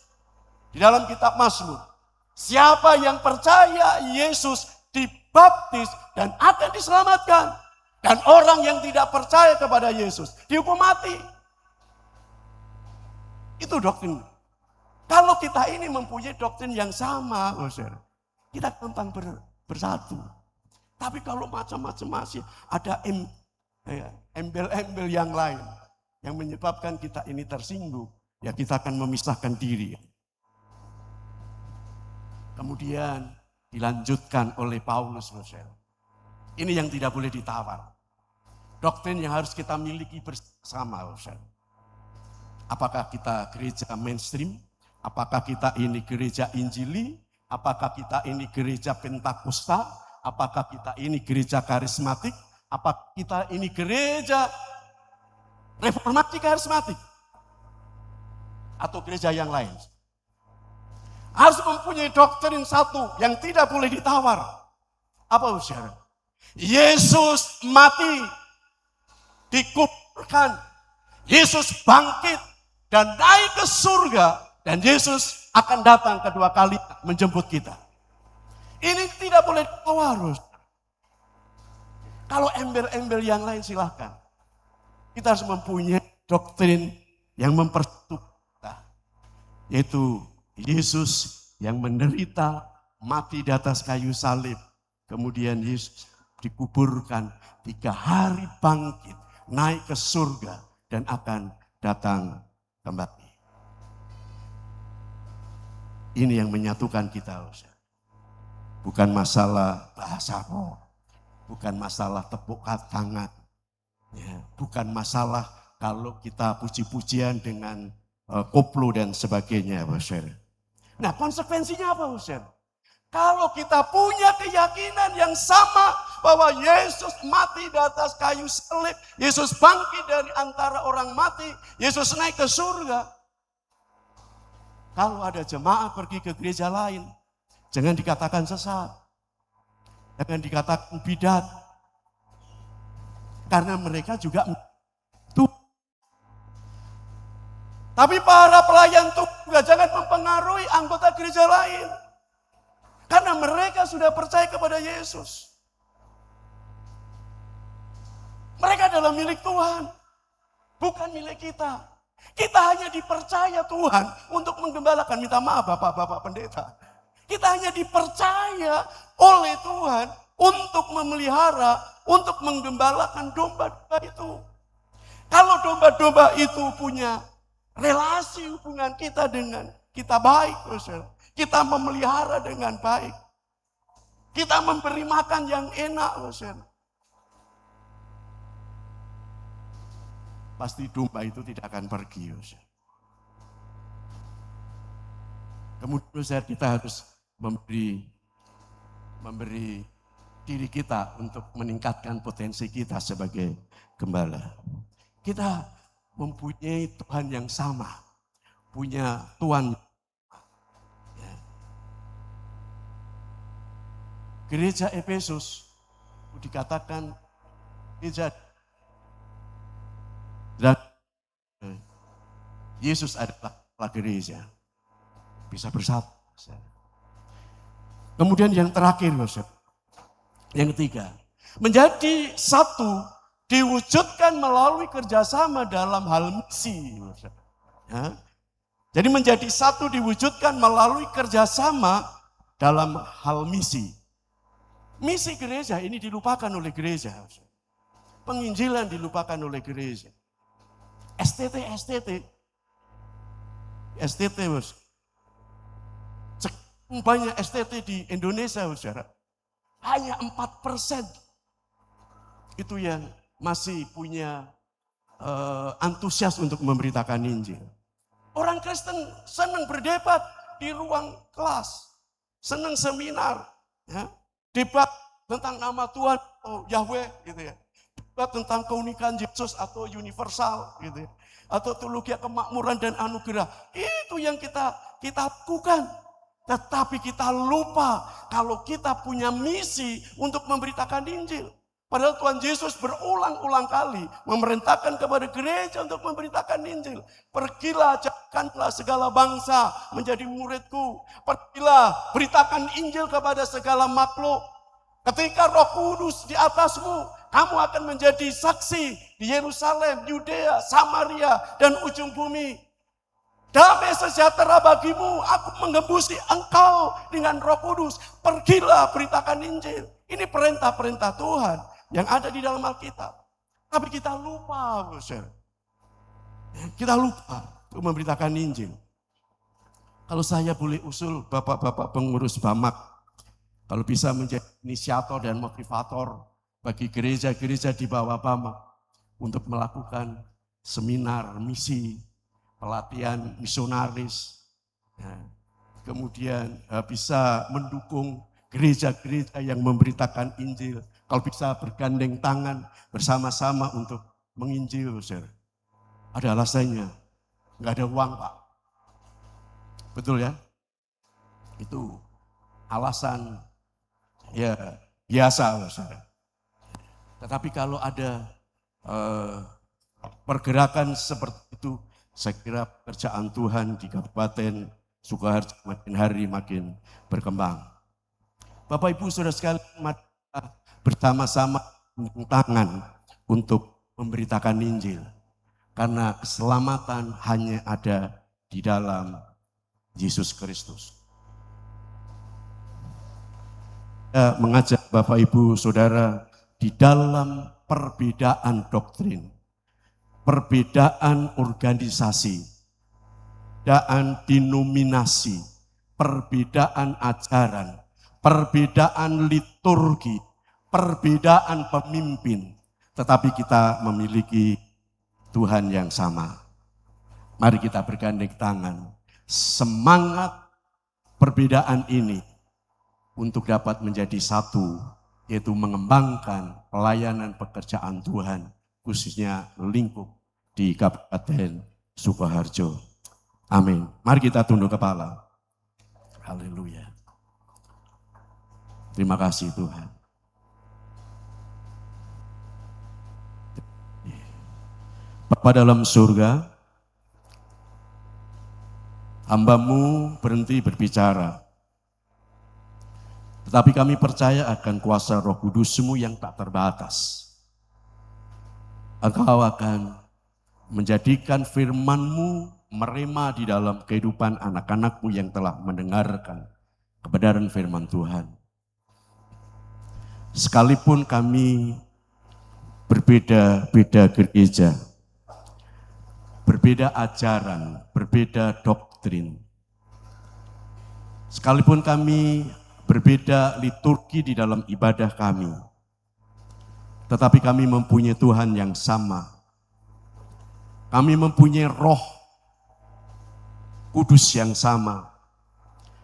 Di dalam kitab Mazmur. Siapa yang percaya Yesus dibaptis dan akan diselamatkan. Dan orang yang tidak percaya kepada Yesus dihukum mati. Itu doktrin. Kalau kita ini mempunyai doktrin yang sama, kita gampang bersatu. Tapi kalau macam-macam masih ada embel-embel yang lain yang menyebabkan kita ini tersinggung, ya kita akan memisahkan diri. Kemudian dilanjutkan oleh Paulus, ini yang tidak boleh ditawar. Doktrin yang harus kita miliki bersama. Apakah kita gereja mainstream? Apakah kita ini gereja Injili? Apakah kita ini gereja Pentakosta? Apakah kita ini gereja karismatik? Apakah kita ini gereja reformasi karismatik? Atau gereja yang lain? Harus mempunyai doktrin satu yang tidak boleh ditawar. Apa saudara? Yesus mati, dikuburkan, Yesus bangkit dan naik ke surga, dan Yesus akan datang kedua kali menjemput kita. Ini tidak boleh ditawar. Kalau embel-embel yang lain silahkan. Kita harus mempunyai doktrin yang mempersatukan kita. Yaitu Yesus yang menderita, mati di atas kayu salib. Kemudian Yesus dikuburkan, 3 hari bangkit, naik ke surga dan akan datang kembali. Ini yang menyatukan kita. Bukan masalah bahasa roh, bukan masalah tepuk tangan, ya, bukan masalah kalau kita puji-pujian dengan koplo dan sebagainya. Nah, konsekuensinya apa, Ustaz? Kalau kita punya keyakinan yang sama bahwa Yesus mati di atas kayu salib, Yesus bangkit dari antara orang mati, Yesus naik ke surga. Kalau ada jemaat pergi ke gereja lain, jangan dikatakan sesat. Jangan dikatakan bidat. Karena mereka juga Tuhan. Tapi para pelayan Tuhan juga jangan mempengaruhi anggota gereja lain. Karena mereka sudah percaya kepada Yesus. Mereka adalah milik Tuhan, bukan milik kita. Kita hanya dipercaya Tuhan untuk menggembalakan. Minta maaf bapak-bapak pendeta. Kita hanya dipercaya oleh Tuhan untuk memelihara, untuk menggembalakan domba-domba itu. Kalau domba-domba itu punya relasi hubungan kita dengan kita baik, kita memelihara dengan baik. Kita memberi makan yang enak, pasti domba itu tidak akan pergi. Kemudian kita harus memberi diri kita untuk meningkatkan potensi kita sebagai gembala. Kita mempunyai Tuhan yang sama, punya Tuhan. Ya. Gereja Efesus dikatakan gereja dan Yesus adalah gereja. Bisa bersatu. Kemudian yang terakhir, yang ketiga, menjadi satu diwujudkan melalui kerjasama dalam hal misi. Ya. Jadi menjadi satu diwujudkan melalui kerjasama dalam hal misi. Misi gereja ini dilupakan oleh gereja. Penginjilan dilupakan oleh gereja. STT. Banyak STT di Indonesia, saudara. Hanya 4% itu yang masih punya antusias untuk memberitakan Injil. Orang Kristen senang berdebat di ruang kelas, senang seminar, ya. Debat tentang nama Tuhan atau Yahweh, gitu ya. Debat tentang keunikan Yesus atau universal, gitu ya. Atau teologi kemakmuran dan anugerah. Itu yang kita lakukan. Tetapi kita lupa kalau kita punya misi untuk memberitakan Injil. Padahal Tuhan Yesus berulang-ulang kali memerintahkan kepada gereja untuk memberitakan Injil. Pergilah, ajarkanlah segala bangsa menjadi muridku. Pergilah, beritakan Injil kepada segala makhluk. Ketika Roh Kudus di atasmu, kamu akan menjadi saksi di Yerusalem, Yudea, Samaria, dan ujung bumi. Damai sejahtera bagimu, aku mengembusi engkau dengan Roh Kudus. Pergilah, beritakan Injil. Ini perintah-perintah Tuhan yang ada di dalam Alkitab. Tapi kita lupa, saudara. Kita lupa untuk memberitakan Injil. Kalau saya boleh usul bapak-bapak pengurus Bamak, kalau bisa menjadi inisiator dan motivator bagi gereja-gereja di bawah Bamak untuk melakukan seminar misi, pelatihan misionaris, ya. Kemudian bisa mendukung gereja-gereja yang memberitakan Injil. Kalau bisa bergandeng tangan bersama-sama untuk menginjil, saudara. Ada alasannya, nggak ada uang, Pak. Betul ya? Itu alasan ya biasa, saudara. Tetapi kalau ada pergerakan seperti itu, saya kira pekerjaan Tuhan di Kabupaten Sukoharjo makin hari makin berkembang. Bapak Ibu Saudara sekalian, mari kita bersama-sama tangan untuk memberitakan Injil. Karena keselamatan hanya ada di dalam Yesus Kristus. Saya mengajak Bapak Ibu Saudara di dalam perbedaan doktrin, perbedaan organisasi, perbedaan denominasi, perbedaan ajaran, perbedaan liturgi, perbedaan pemimpin, tetapi kita memiliki Tuhan yang sama. Mari kita bergandeng tangan, semangat perbedaan ini untuk dapat menjadi satu, yaitu mengembangkan pelayanan pekerjaan Tuhan, khususnya lingkup di Kabupaten Sukoharjo. Amin. Mari kita tunduk kepala. Haleluya. Terima kasih Tuhan. Bapa dalam surga, hamba-Mu berhenti berbicara. Tetapi kami percaya akan kuasa Roh Kudus-Mu yang tak terbatas. Engkau akan menjadikan firman-Mu merema di dalam kehidupan anak-anak-Mu yang telah mendengarkan kebenaran firman Tuhan. Sekalipun kami berbeda-beda gereja, berbeda ajaran, berbeda doktrin. Sekalipun kami berbeda liturgi di dalam ibadah kami, tetapi kami mempunyai Tuhan yang sama, Kami mempunyai Roh Kudus yang sama,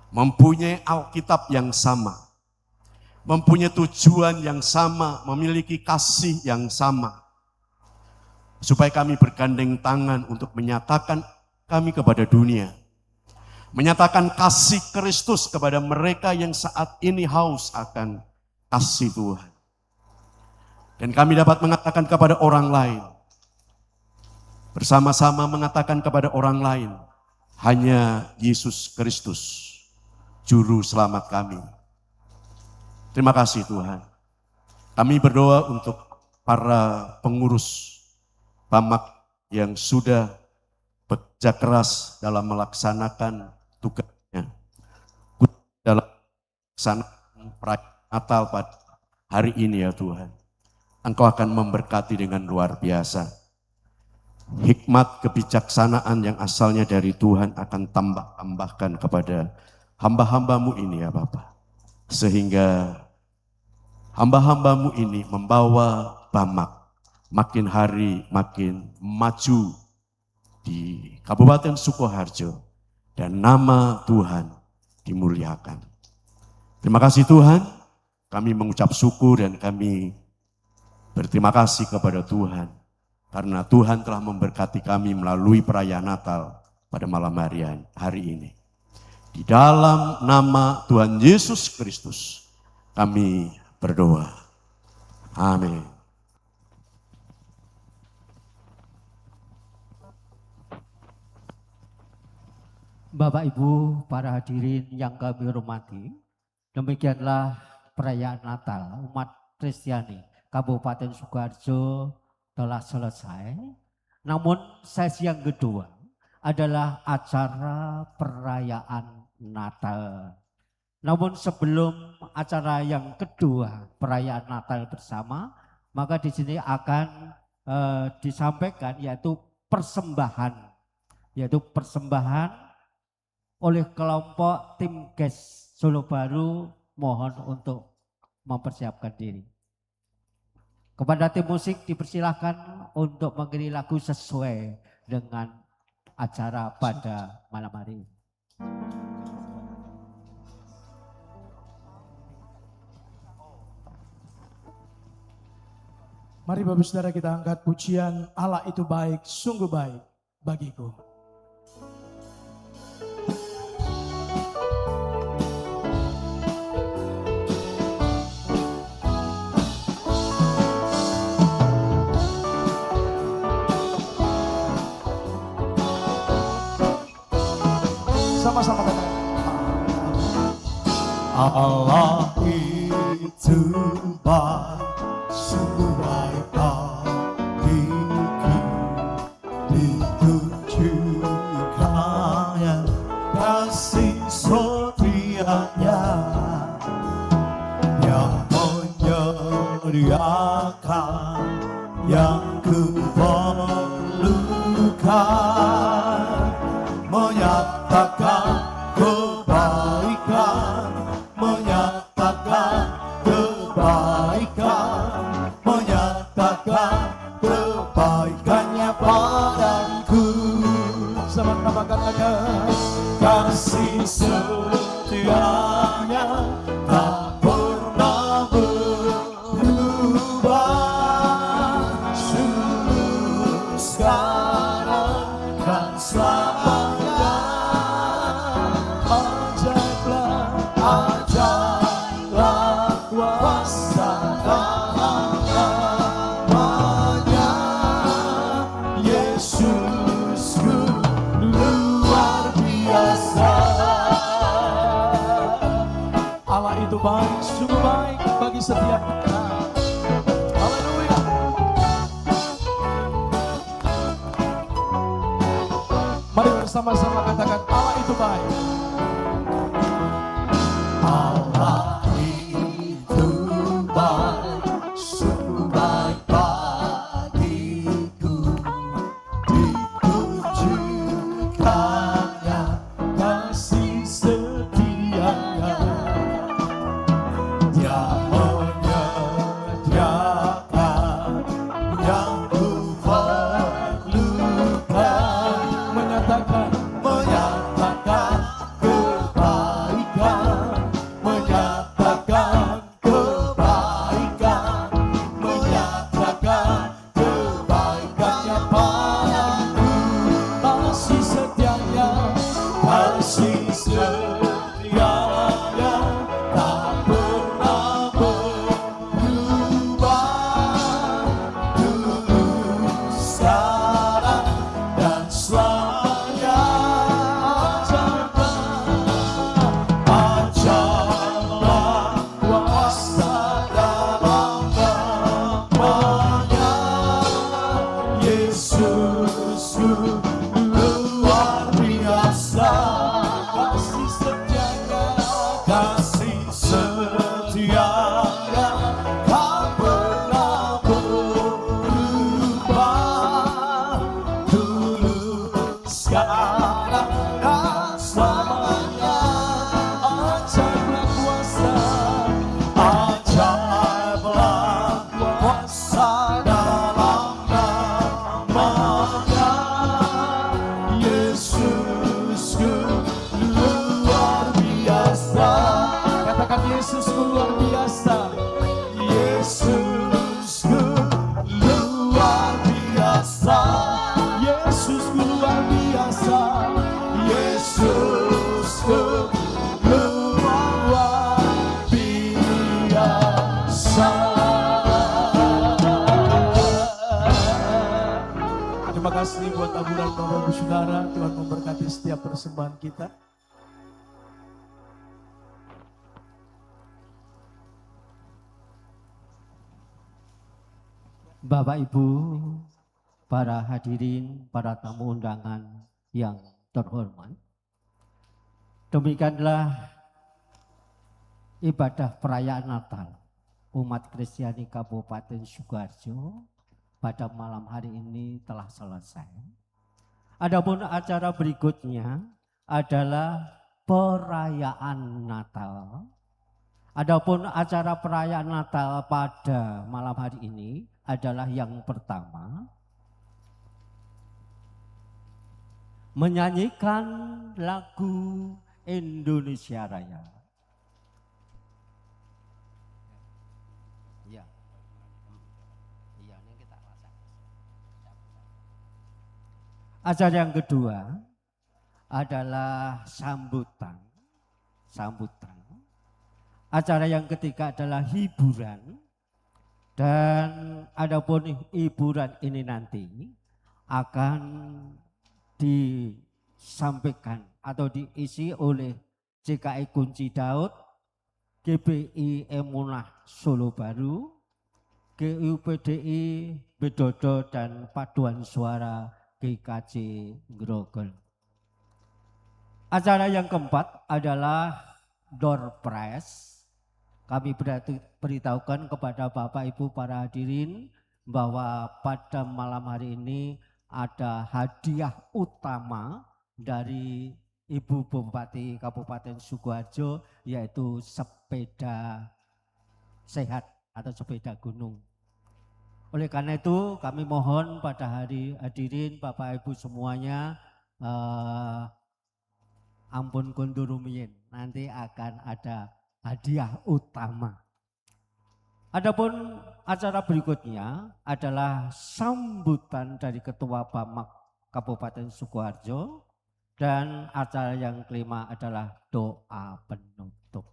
mempunyai Alkitab yang sama, mempunyai tujuan yang sama, memiliki kasih yang sama. Supaya kami bergandeng tangan untuk menyatakan kami kepada dunia. Menyatakan kasih Kristus kepada mereka yang saat ini haus akan kasih Tuhan. Dan kami dapat mengatakan kepada orang lain, bersama-sama mengatakan kepada orang lain, hanya Yesus Kristus, Juru Selamat kami. Terima kasih Tuhan. Kami berdoa untuk para pengurus Bamak yang sudah bekerja keras dalam melaksanakan tugasnya. Dalam melaksanakan perayaan Natal pada hari ini ya Tuhan. Engkau akan memberkati dengan luar biasa. Hikmat kebijaksanaan yang asalnya dari Tuhan akan tambahkan kepada hamba-hambamu ini ya Bapa. Sehingga hamba-hambamu ini membawa Bamak makin hari makin maju di Kabupaten Sukoharjo. Dan nama Tuhan dimuliakan. Terima kasih Tuhan, kami mengucap syukur dan kami berterima kasih kepada Tuhan. Karena Tuhan telah memberkati kami melalui perayaan Natal pada malam hari ini. Di dalam nama Tuhan Yesus Kristus kami berdoa. Amin. Bapak Ibu, para hadirin yang kami hormati, demikianlah perayaan Natal umat Kristiani Kabupaten Sukoharjo telah selesai. Namun sesi yang kedua adalah acara perayaan Natal. Namun sebelum acara yang kedua perayaan Natal bersama, maka di sini akan disampaikan yaitu persembahan oleh kelompok tim GES Solo Baru. Mohon untuk mempersiapkan diri. Kepada tim musik dipersilahkan untuk mengiringi lagu sesuai dengan acara pada malam hari ini. Mari Bapak Saudara kita angkat pujian Allah itu baik, sungguh baik bagiku. Sama-sama katakan. Allah itu baik, sungguh baik bagiku, ditunjukkannya kasih setianya yang menyediakan yang kuperlukan, menyatakan kebaikan, menyatakan kebaikan, menyatakan kebaikannya padaku. Sama-sama katakan. Kasih setianya tak pernah berubah, dulu sekarang dan selamanya. Ajaiblah kuasa namanya Yesusku luar biasa. Allah itu baik, sungguh baik bagi setiap kita. Haleluya. Mari bersama-sama katakan Allah itu baik. Allah itu baik, sungguh baik bagiku, ditunjukkannya kasih setianya yang menyediakan yang kuperlukan, Terima kasih buat taburan Bapak Ibu Saudara. Tuhan memberkati setiap persembahan kita. Bapak Ibu, para hadirin, para tamu undangan yang terhormat. Demikianlah ibadah perayaan Natal umat Kristiani Kabupaten Sukoharjo pada malam hari ini telah selesai. Adapun acara berikutnya adalah perayaan Natal. Adapun acara perayaan Natal pada malam hari ini adalah yang pertama, menyanyikan lagu Indonesia Raya. Iya. Iya, ini kita acara yang kedua adalah sambutan. Acara yang ketiga adalah hiburan. Dan adapun hiburan ini nanti akan disampaikan atau diisi oleh CKI Kunci Daud, GBI Emunah Solo Baru, GUPDI Bedodo dan Paduan Suara GKJ Grogol. Acara yang keempat adalah door prize. Kami beritahukan kepada Bapak Ibu para hadirin bahwa pada malam hari ini ada hadiah utama dari Ibu Bupati Kabupaten Sukoharjo, yaitu sepeda sehat atau sepeda gunung. Oleh karena itu kami mohon pada hadirin Bapak Ibu semuanya, ampun kundur rumiyin, nanti akan ada hadiah utama. Adapun acara berikutnya adalah sambutan dari Ketua Bamak Kabupaten Sukoharjo, dan acara yang kelima adalah doa penutup.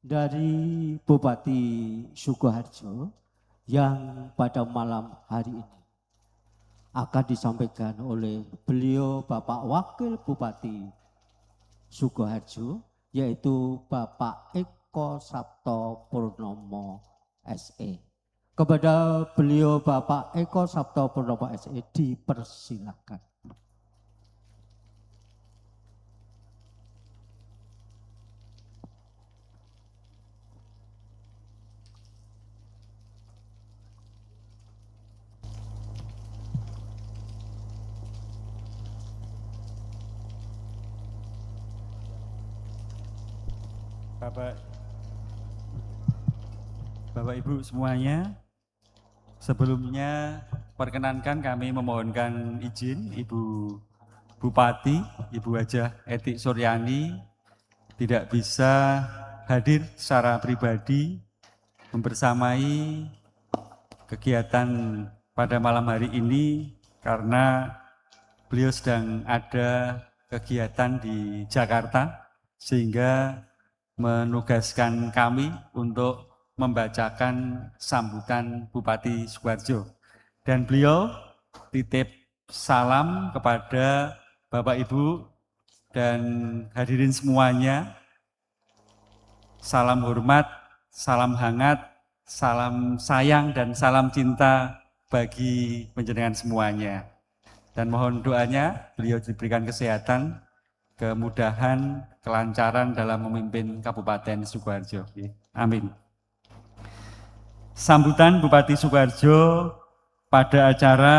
Dari Bupati Sukoharjo yang pada malam hari ini akan disampaikan oleh beliau Bapak Wakil Bupati Sukoharjo, yaitu Bapak Eko Sabto Purnomo SE. Kepada beliau Bapak Eko Sabto Purnomo SE dipersilakan. Bapak Ibu semuanya, sebelumnya perkenankan kami memohonkan izin Ibu Bupati, Ibu Hajah Etik Suryani tidak bisa hadir secara pribadi membersamai kegiatan pada malam hari ini karena beliau sedang ada kegiatan di Jakarta sehingga menugaskan kami untuk membacakan sambutan Bupati Sukoharjo. Dan beliau titip salam kepada Bapak Ibu dan hadirin semuanya. Salam hormat, salam hangat, salam sayang dan salam cinta bagi panjenengan semuanya. Dan mohon doanya beliau diberikan kesehatan, kemudahan, kelancaran dalam memimpin Kabupaten Sukoharjo. Amin. Sambutan Bupati Sukoharjo pada acara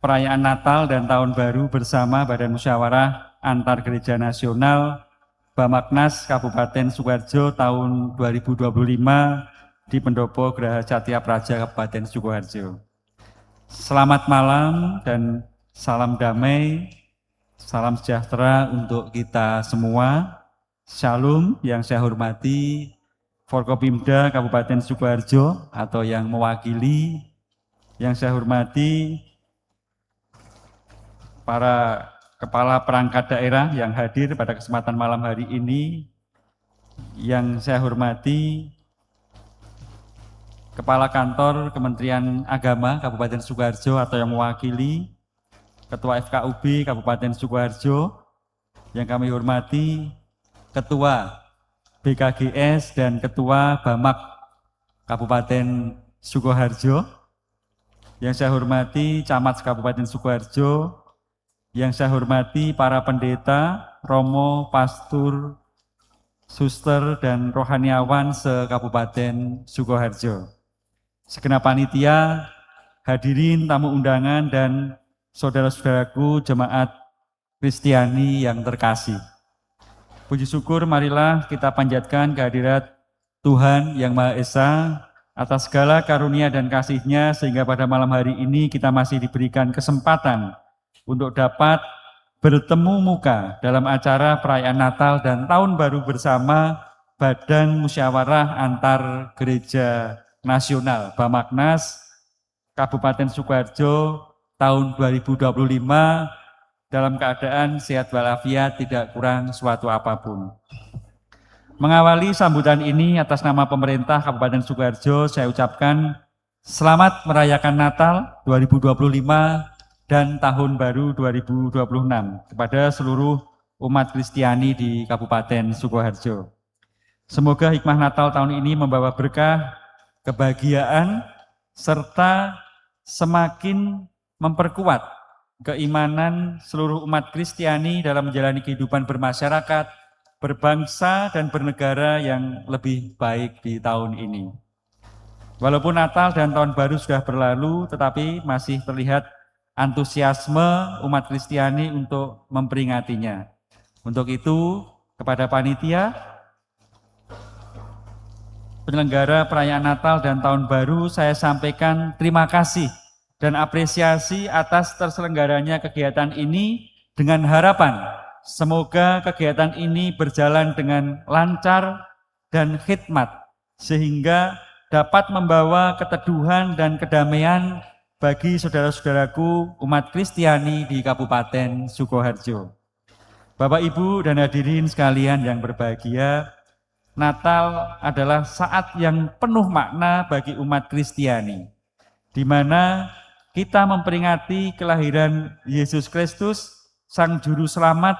perayaan Natal dan Tahun Baru bersama Badan Musyawarah Antar Gereja Nasional Bamaknas Kabupaten Sukoharjo tahun 2025 di Pendopo Geraha Satya Praja Kabupaten Sukoharjo. Selamat malam dan salam damai, salam sejahtera untuk kita semua. Shalom yang saya hormati Forkopimda Kabupaten Sukoharjo atau yang mewakili, yang saya hormati para kepala perangkat daerah yang hadir pada kesempatan malam hari ini, yang saya hormati Kepala Kantor Kementerian Agama Kabupaten Sukoharjo atau yang mewakili, Ketua FKUB Kabupaten Sukoharjo, yang kami hormati Ketua BKGS dan Ketua Bamak Kabupaten Sukoharjo, yang saya hormati Camat Kabupaten Sukoharjo, yang saya hormati para pendeta, romo, pastor, suster, dan rohaniawan se-Kabupaten Sukoharjo. Segenap panitia, hadirin tamu undangan, dan saudara-saudaraku jemaat Kristiani yang terkasih. Puji syukur marilah kita panjatkan kehadirat Tuhan Yang Maha Esa atas segala karunia dan kasih-Nya sehingga pada malam hari ini kita masih diberikan kesempatan untuk dapat bertemu muka dalam acara perayaan Natal dan Tahun Baru bersama Badan Musyawarah Antar Gereja Nasional Bamaknas Kabupaten Sukoharjo tahun 2025 dalam keadaan sehat walafiat, tidak kurang suatu apapun. Mengawali sambutan ini atas nama pemerintah Kabupaten Sukoharjo, saya ucapkan selamat merayakan Natal 2025 dan Tahun Baru 2026 kepada seluruh umat Kristiani di Kabupaten Sukoharjo. Semoga hikmah Natal tahun ini membawa berkah, kebahagiaan, serta semakin memperkuat keimanan seluruh umat Kristiani dalam menjalani kehidupan bermasyarakat, berbangsa, dan bernegara yang lebih baik di tahun ini. Walaupun Natal dan Tahun Baru sudah berlalu, tetapi masih terlihat antusiasme umat Kristiani untuk memperingatinya. Untuk itu, kepada panitia, penyelenggara perayaan Natal dan Tahun Baru, saya sampaikan terima kasih dan apresiasi atas terselenggaranya kegiatan ini dengan harapan semoga kegiatan ini berjalan dengan lancar dan khidmat sehingga dapat membawa keteduhan dan kedamaian bagi saudara-saudaraku umat Kristiani di Kabupaten Sukoharjo. Bapak, Ibu, dan hadirin sekalian yang berbahagia, Natal adalah saat yang penuh makna bagi umat Kristiani, di mana kita memperingati kelahiran Yesus Kristus, Sang Juru Selamat.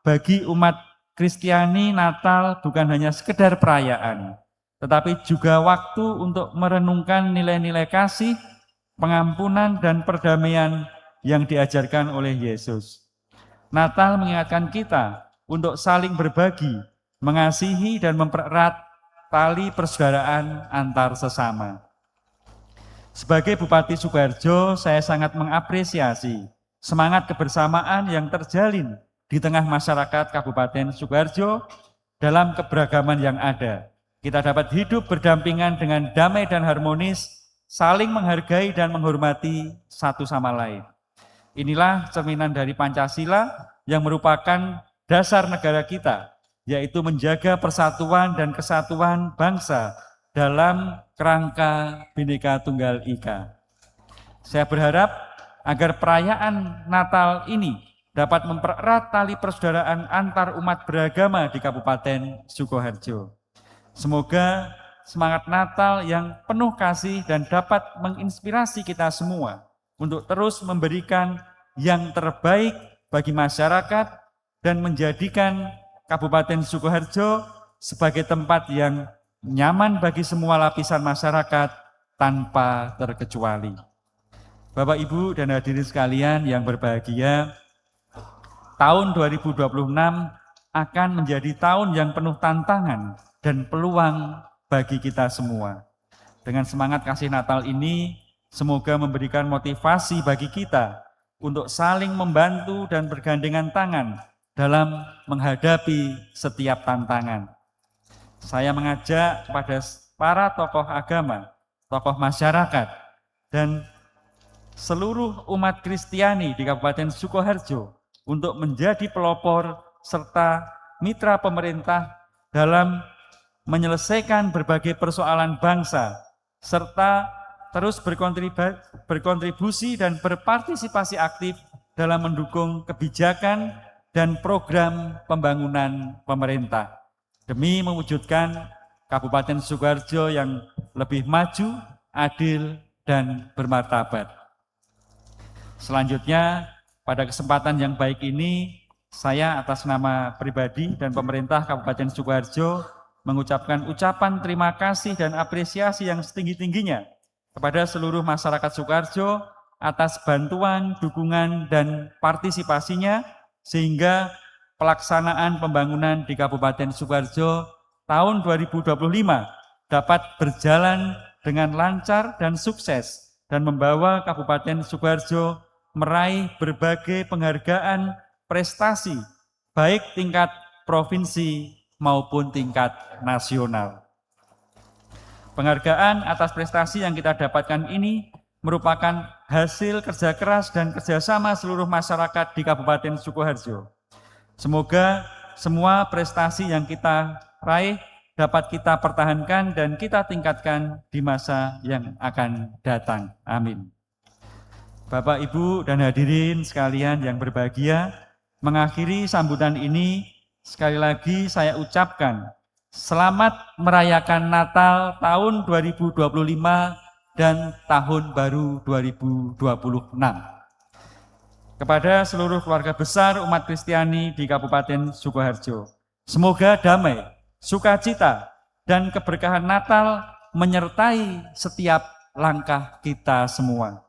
Bagi umat Kristiani, Natal bukan hanya sekedar perayaan, tetapi juga waktu untuk merenungkan nilai-nilai kasih, pengampunan, dan perdamaian yang diajarkan oleh Yesus. Natal mengingatkan kita untuk saling berbagi, mengasihi, dan mempererat tali persaudaraan antar sesama. Sebagai Bupati Sukoharjo, saya sangat mengapresiasi semangat kebersamaan yang terjalin di tengah masyarakat Kabupaten Sukoharjo dalam keberagaman yang ada. Kita dapat hidup berdampingan dengan damai dan harmonis, saling menghargai dan menghormati satu sama lain. Inilah cerminan dari Pancasila yang merupakan dasar negara kita, yaitu menjaga persatuan dan kesatuan bangsa dalam kerangka Bhinneka Tunggal Ika. Saya berharap agar perayaan Natal ini dapat mempererat tali persaudaraan antar umat beragama di Kabupaten Sukoharjo. Semoga semangat Natal yang penuh kasih dan dapat menginspirasi kita semua untuk terus memberikan yang terbaik bagi masyarakat dan menjadikan Kabupaten Sukoharjo sebagai tempat yang nyaman bagi semua lapisan masyarakat tanpa terkecuali. Bapak, Ibu, dan hadirin sekalian yang berbahagia, tahun 2026 akan menjadi tahun yang penuh tantangan dan peluang bagi kita semua. Dengan semangat kasih Natal ini, semoga memberikan motivasi bagi kita untuk saling membantu dan bergandengan tangan dalam menghadapi setiap tantangan. Saya mengajak kepada para tokoh agama, tokoh masyarakat, dan seluruh umat Kristiani di Kabupaten Sukoharjo untuk menjadi pelopor serta mitra pemerintah dalam menyelesaikan berbagai persoalan bangsa, serta terus berkontribusi dan berpartisipasi aktif dalam mendukung kebijakan dan program pembangunan pemerintah, demi mewujudkan Kabupaten Sukoharjo yang lebih maju, adil, dan bermartabat. Selanjutnya, pada kesempatan yang baik ini, saya atas nama pribadi dan pemerintah Kabupaten Sukoharjo mengucapkan ucapan terima kasih dan apresiasi yang setinggi-tingginya kepada seluruh masyarakat Sukoharjo atas bantuan, dukungan, dan partisipasinya sehingga pelaksanaan pembangunan di Kabupaten Sukoharjo tahun 2025 dapat berjalan dengan lancar dan sukses dan membawa Kabupaten Sukoharjo meraih berbagai penghargaan prestasi baik tingkat provinsi maupun tingkat nasional. Penghargaan atas prestasi yang kita dapatkan ini merupakan hasil kerja keras dan kerjasama seluruh masyarakat di Kabupaten Sukoharjo. Semoga semua prestasi yang kita raih dapat kita pertahankan dan kita tingkatkan di masa yang akan datang. Amin. Bapak, Ibu, dan hadirin sekalian yang berbahagia, mengakhiri sambutan ini, sekali lagi saya ucapkan selamat merayakan Natal tahun 2025 dan tahun baru 2026. Kepada seluruh keluarga besar umat Kristiani di Kabupaten Sukoharjo, semoga damai, sukacita, dan keberkahan Natal menyertai setiap langkah kita semua.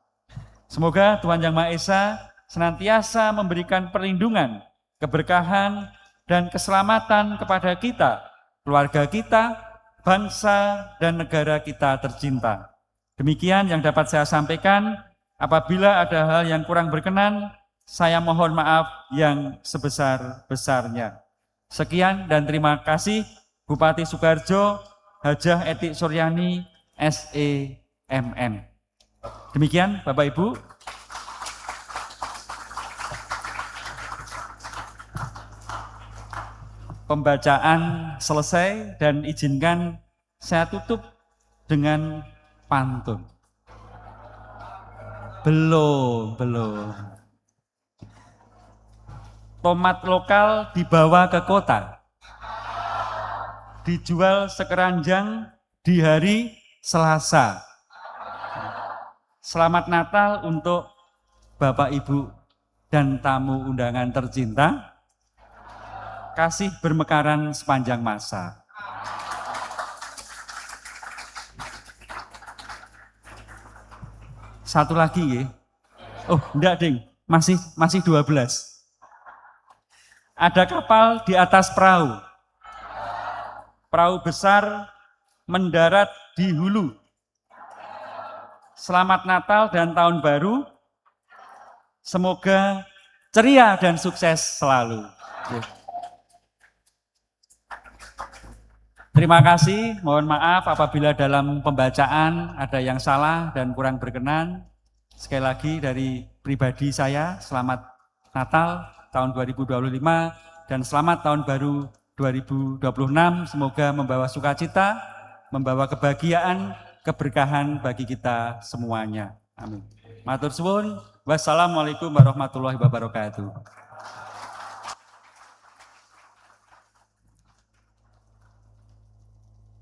Semoga Tuhan Yang Maha Esa senantiasa memberikan perlindungan, keberkahan, dan keselamatan kepada kita, keluarga kita, bangsa, dan negara kita tercinta. Demikian yang dapat saya sampaikan. Apabila ada hal yang kurang berkenan, saya mohon maaf yang sebesar-besarnya. Sekian dan terima kasih. Bupati Sukoharjo, Hajah Etik Suryani, SEMM. Demikian Bapak Ibu. Pembacaan selesai dan izinkan saya tutup dengan pantun. Belum. Tomat lokal dibawa ke kota, dijual sekeranjang di hari Selasa. Selamat Natal untuk Bapak, Ibu, dan tamu undangan tercinta. Kasih bermekaran sepanjang masa. Satu lagi ya. Oh, enggak, Ding. Masih 12. Ada kapal di atas perahu. Perahu besar mendarat di hulu. Selamat Natal dan Tahun Baru. Semoga ceria dan sukses selalu. Terima kasih, mohon maaf apabila dalam pembacaan ada yang salah dan kurang berkenan. Sekali lagi dari pribadi saya, selamat Natal tahun 2025 dan selamat tahun baru 2026. Semoga membawa sukacita, membawa kebahagiaan, keberkahan bagi kita semuanya. Amin. Matur suwun. Wassalamualaikum warahmatullahi wabarakatuh.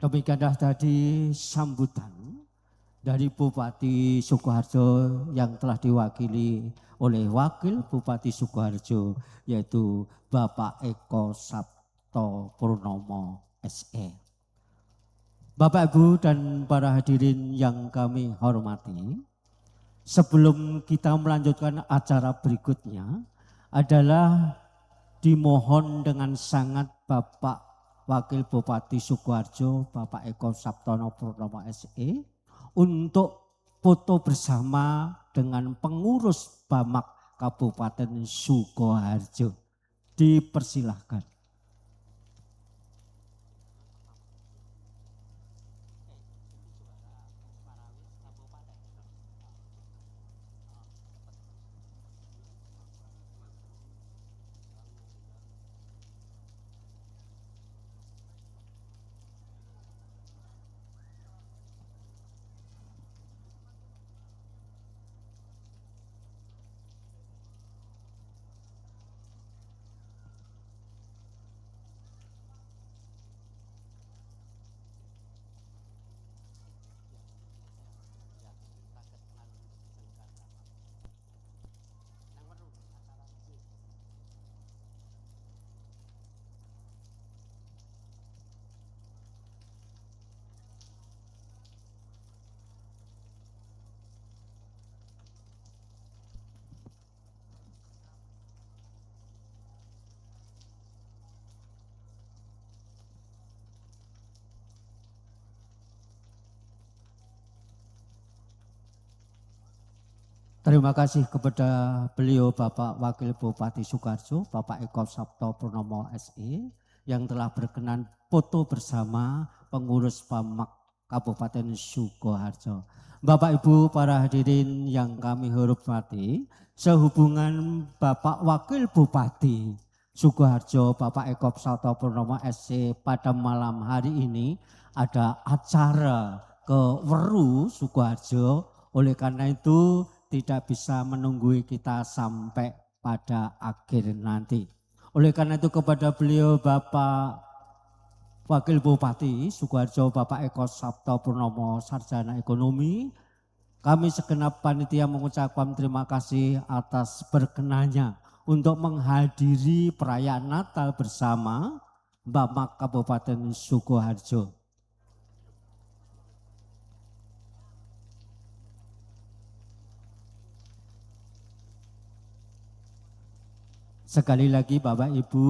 Demikianlah tadi sambutan dari Bupati Sukoharjo yang telah diwakili oleh Wakil Bupati Sukoharjo yaitu Bapak Eko Sabto Purnomo SE. Bapak Ibu dan para hadirin yang kami hormati, sebelum kita melanjutkan acara berikutnya adalah dimohon dengan sangat Bapak Wakil Bupati Sukoharjo, Bapak Eko Sabtono Purnomo SE, untuk foto bersama dengan pengurus Bamak Kabupaten Sukoharjo. Dipersilahkan. Terima kasih kepada beliau Bapak Wakil Bupati Sukoharjo, Bapak Eko Sabto Purnomo SE yang telah berkenan foto bersama pengurus Bamak Kabupaten Sukoharjo. Bapak Ibu para hadirin yang kami hormati, sehubungan Bapak Wakil Bupati Sukoharjo, Bapak Eko Sabto Purnomo SE pada malam hari ini ada acara ke Weru Sukoharjo, oleh karena itu tidak bisa menunggu kita sampai pada akhir nanti. Oleh karena itu kepada beliau Bapak Wakil Bupati Sukoharjo, Bapak Eko Sabto Purnomo Sarjana Ekonomi, kami segenap panitia mengucapkan terima kasih atas berkenannya untuk menghadiri perayaan Natal bersama Bamak Kabupaten Sukoharjo. Sekali lagi Bapak Ibu,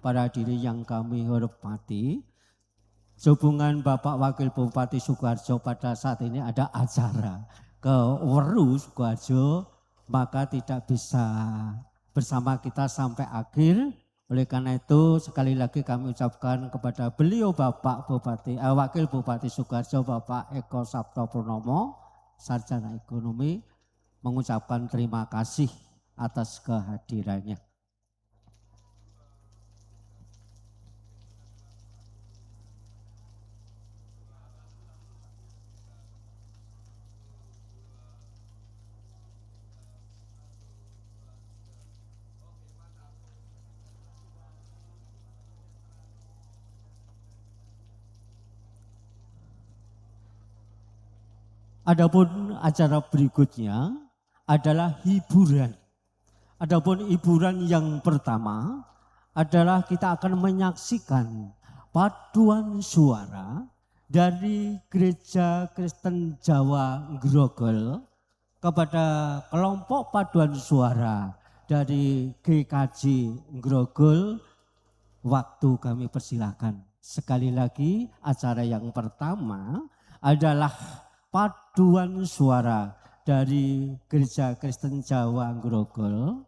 para hadirin yang kami hormati, sehubungan Bapak Wakil Bupati Sukoharjo pada saat ini ada acara ke Weru Sukoharjo, maka tidak bisa bersama kita sampai akhir. Oleh karena itu sekali lagi kami ucapkan kepada beliau Bapak Wakil Bupati Sukoharjo, Bapak Eko Sabto Purnomo, Sarjana Ekonomi, mengucapkan terima kasih atas kehadirannya. Adapun acara berikutnya adalah hiburan. Adapun hiburan yang pertama adalah kita akan menyaksikan paduan suara dari Gereja Kristen Jawa Grogol kepada kelompok paduan suara dari GKJ Grogol. Waktu kami persilahkan. Sekali lagi acara yang pertama adalah paduan suara dari Gereja Kristen Jawa Grogol.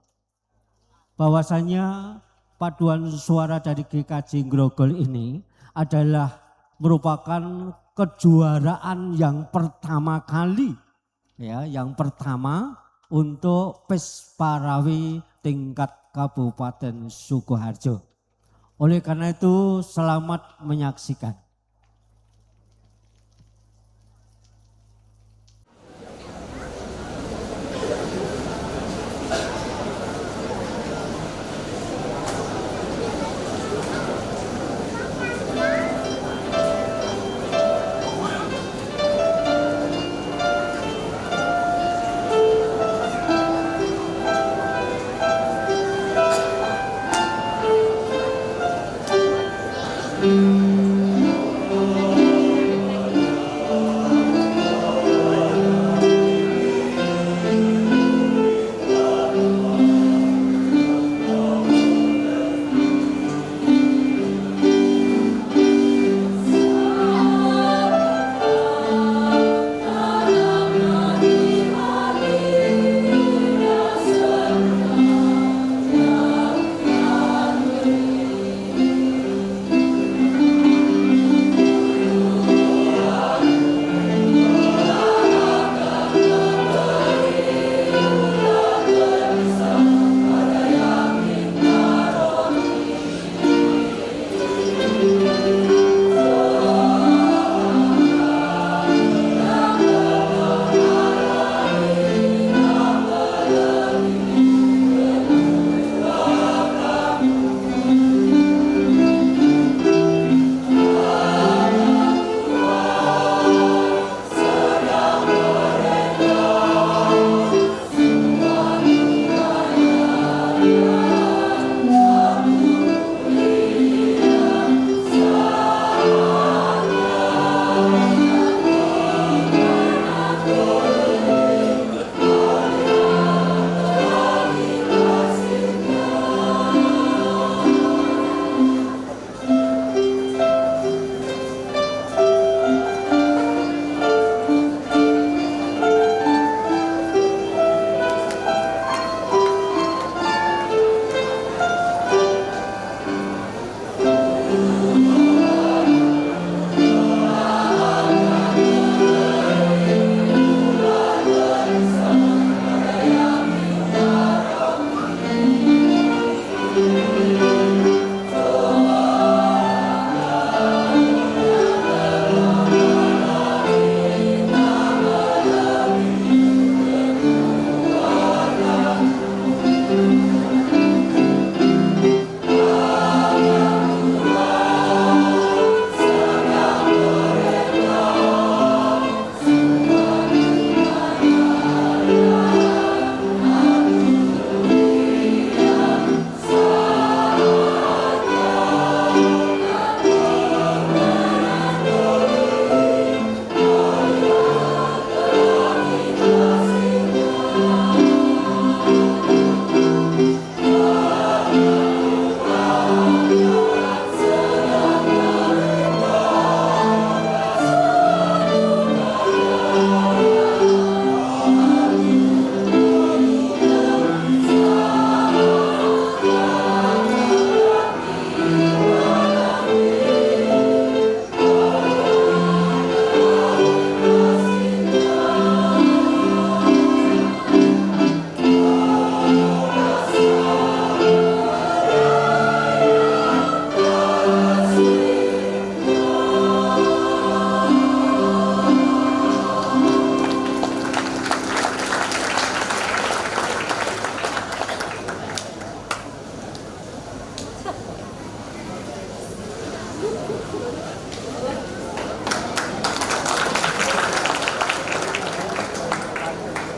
Bahwasanya paduan suara dari GKJ Grogol ini adalah merupakan kejuaraan yang pertama kali, ya, yang pertama untuk PES Parawi tingkat Kabupaten Sukoharjo. Oleh karena itu selamat menyaksikan.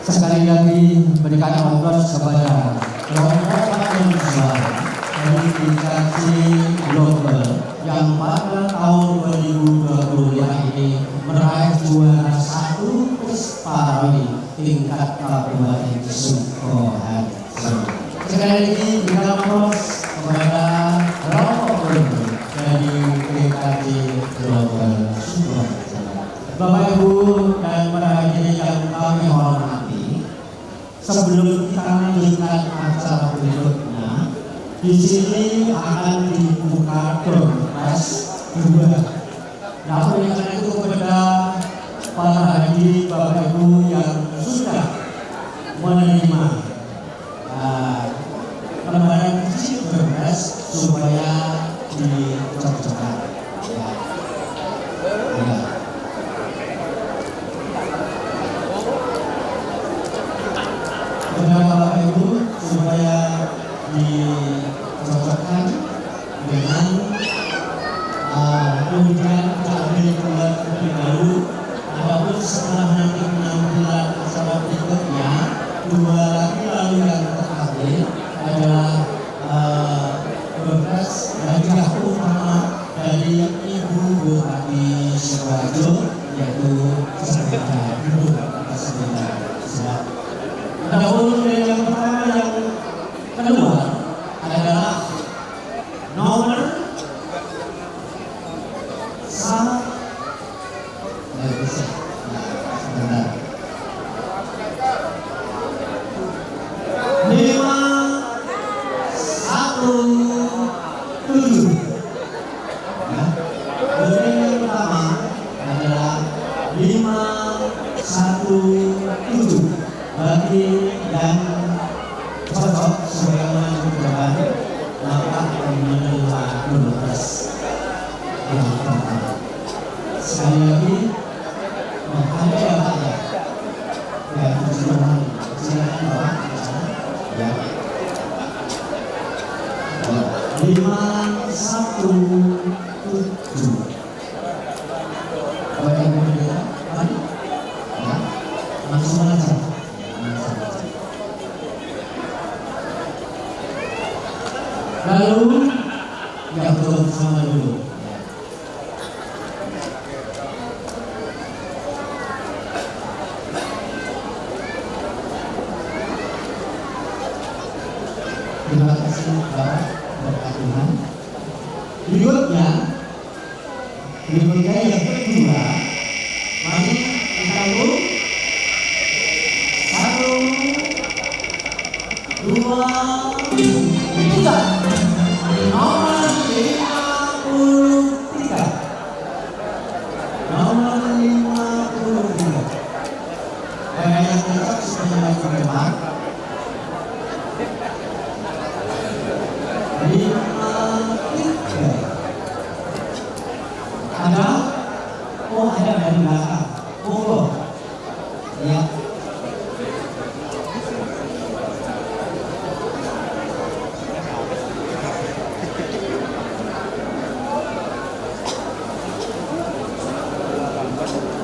Sekali lagi berikan aplaus kepada kelompok mahasiswa dari Dikasi Global yang pada tahun 2020 yang ini meraih juara 1 PES Parawi tingkat Kabupaten Sukoharjo. Sekali lagi berikan aplaus kepada kelompok global dari Dikasi Global Sukoharjo. Bapak Ibu dan para hadirin yang kami hormati, sebelum kita lanjutkan acara berikutnya, di sini akan dibuka door prize 2. Nah, kemudian kami buat lebih dahulu. Adapun setelah nanti penampilan acara berikutnya, dua lagi lalu yang terakhir adalah berkas hadiah utama dari Ibu Bupati Sidoarjo, yaitu sepeda duduk atau sepeda sehat. Adapun yang pertama yang kedua adalah nomor bagi yang cocok sebagaimana kebutuhan maka menerima berkas yang pertama. Sekali lagi ada ya Pak ya, ya silakan Pak ya. 517 Bapak Ibu ya, langsung aja. Lalu yang bersama dulu. Terima kasih Bapak berkat Tuhan. Berikutnya yang kedua, mari kita dulu. 1, 2, 3. Nomor 53. Nomor 53. Yang cocok sebenarnya ke depan. 53. Ada? Oh, ada dari belakang. Oh, ya.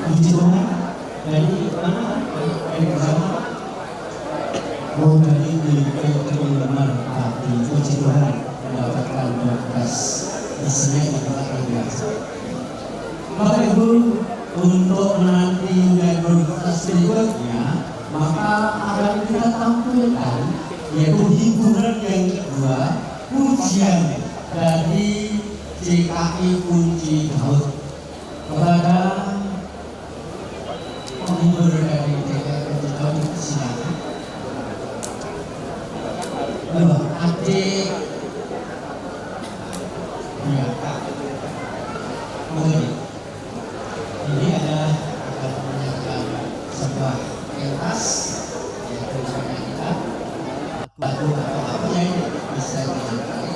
Puji Tuhan, dari mana? Dari bersama. Oh, dari nomor hati. Puji Tuhan mendapatkan berkas isinya yang luar biasa. Bapak Ibu, untuk menanti dan berkas berikutnya, maka akan kita tampilkan yaitu hiburan yang kedua, pujian dari CKI Kunci Daud kepada penghibur dari CKI Kunci Daud. Silakan. Adik ya Kak, ini adalah akan menyampaikan sebuah pentas yaitu kita lagu atau apa yang bisa dinyanyikan.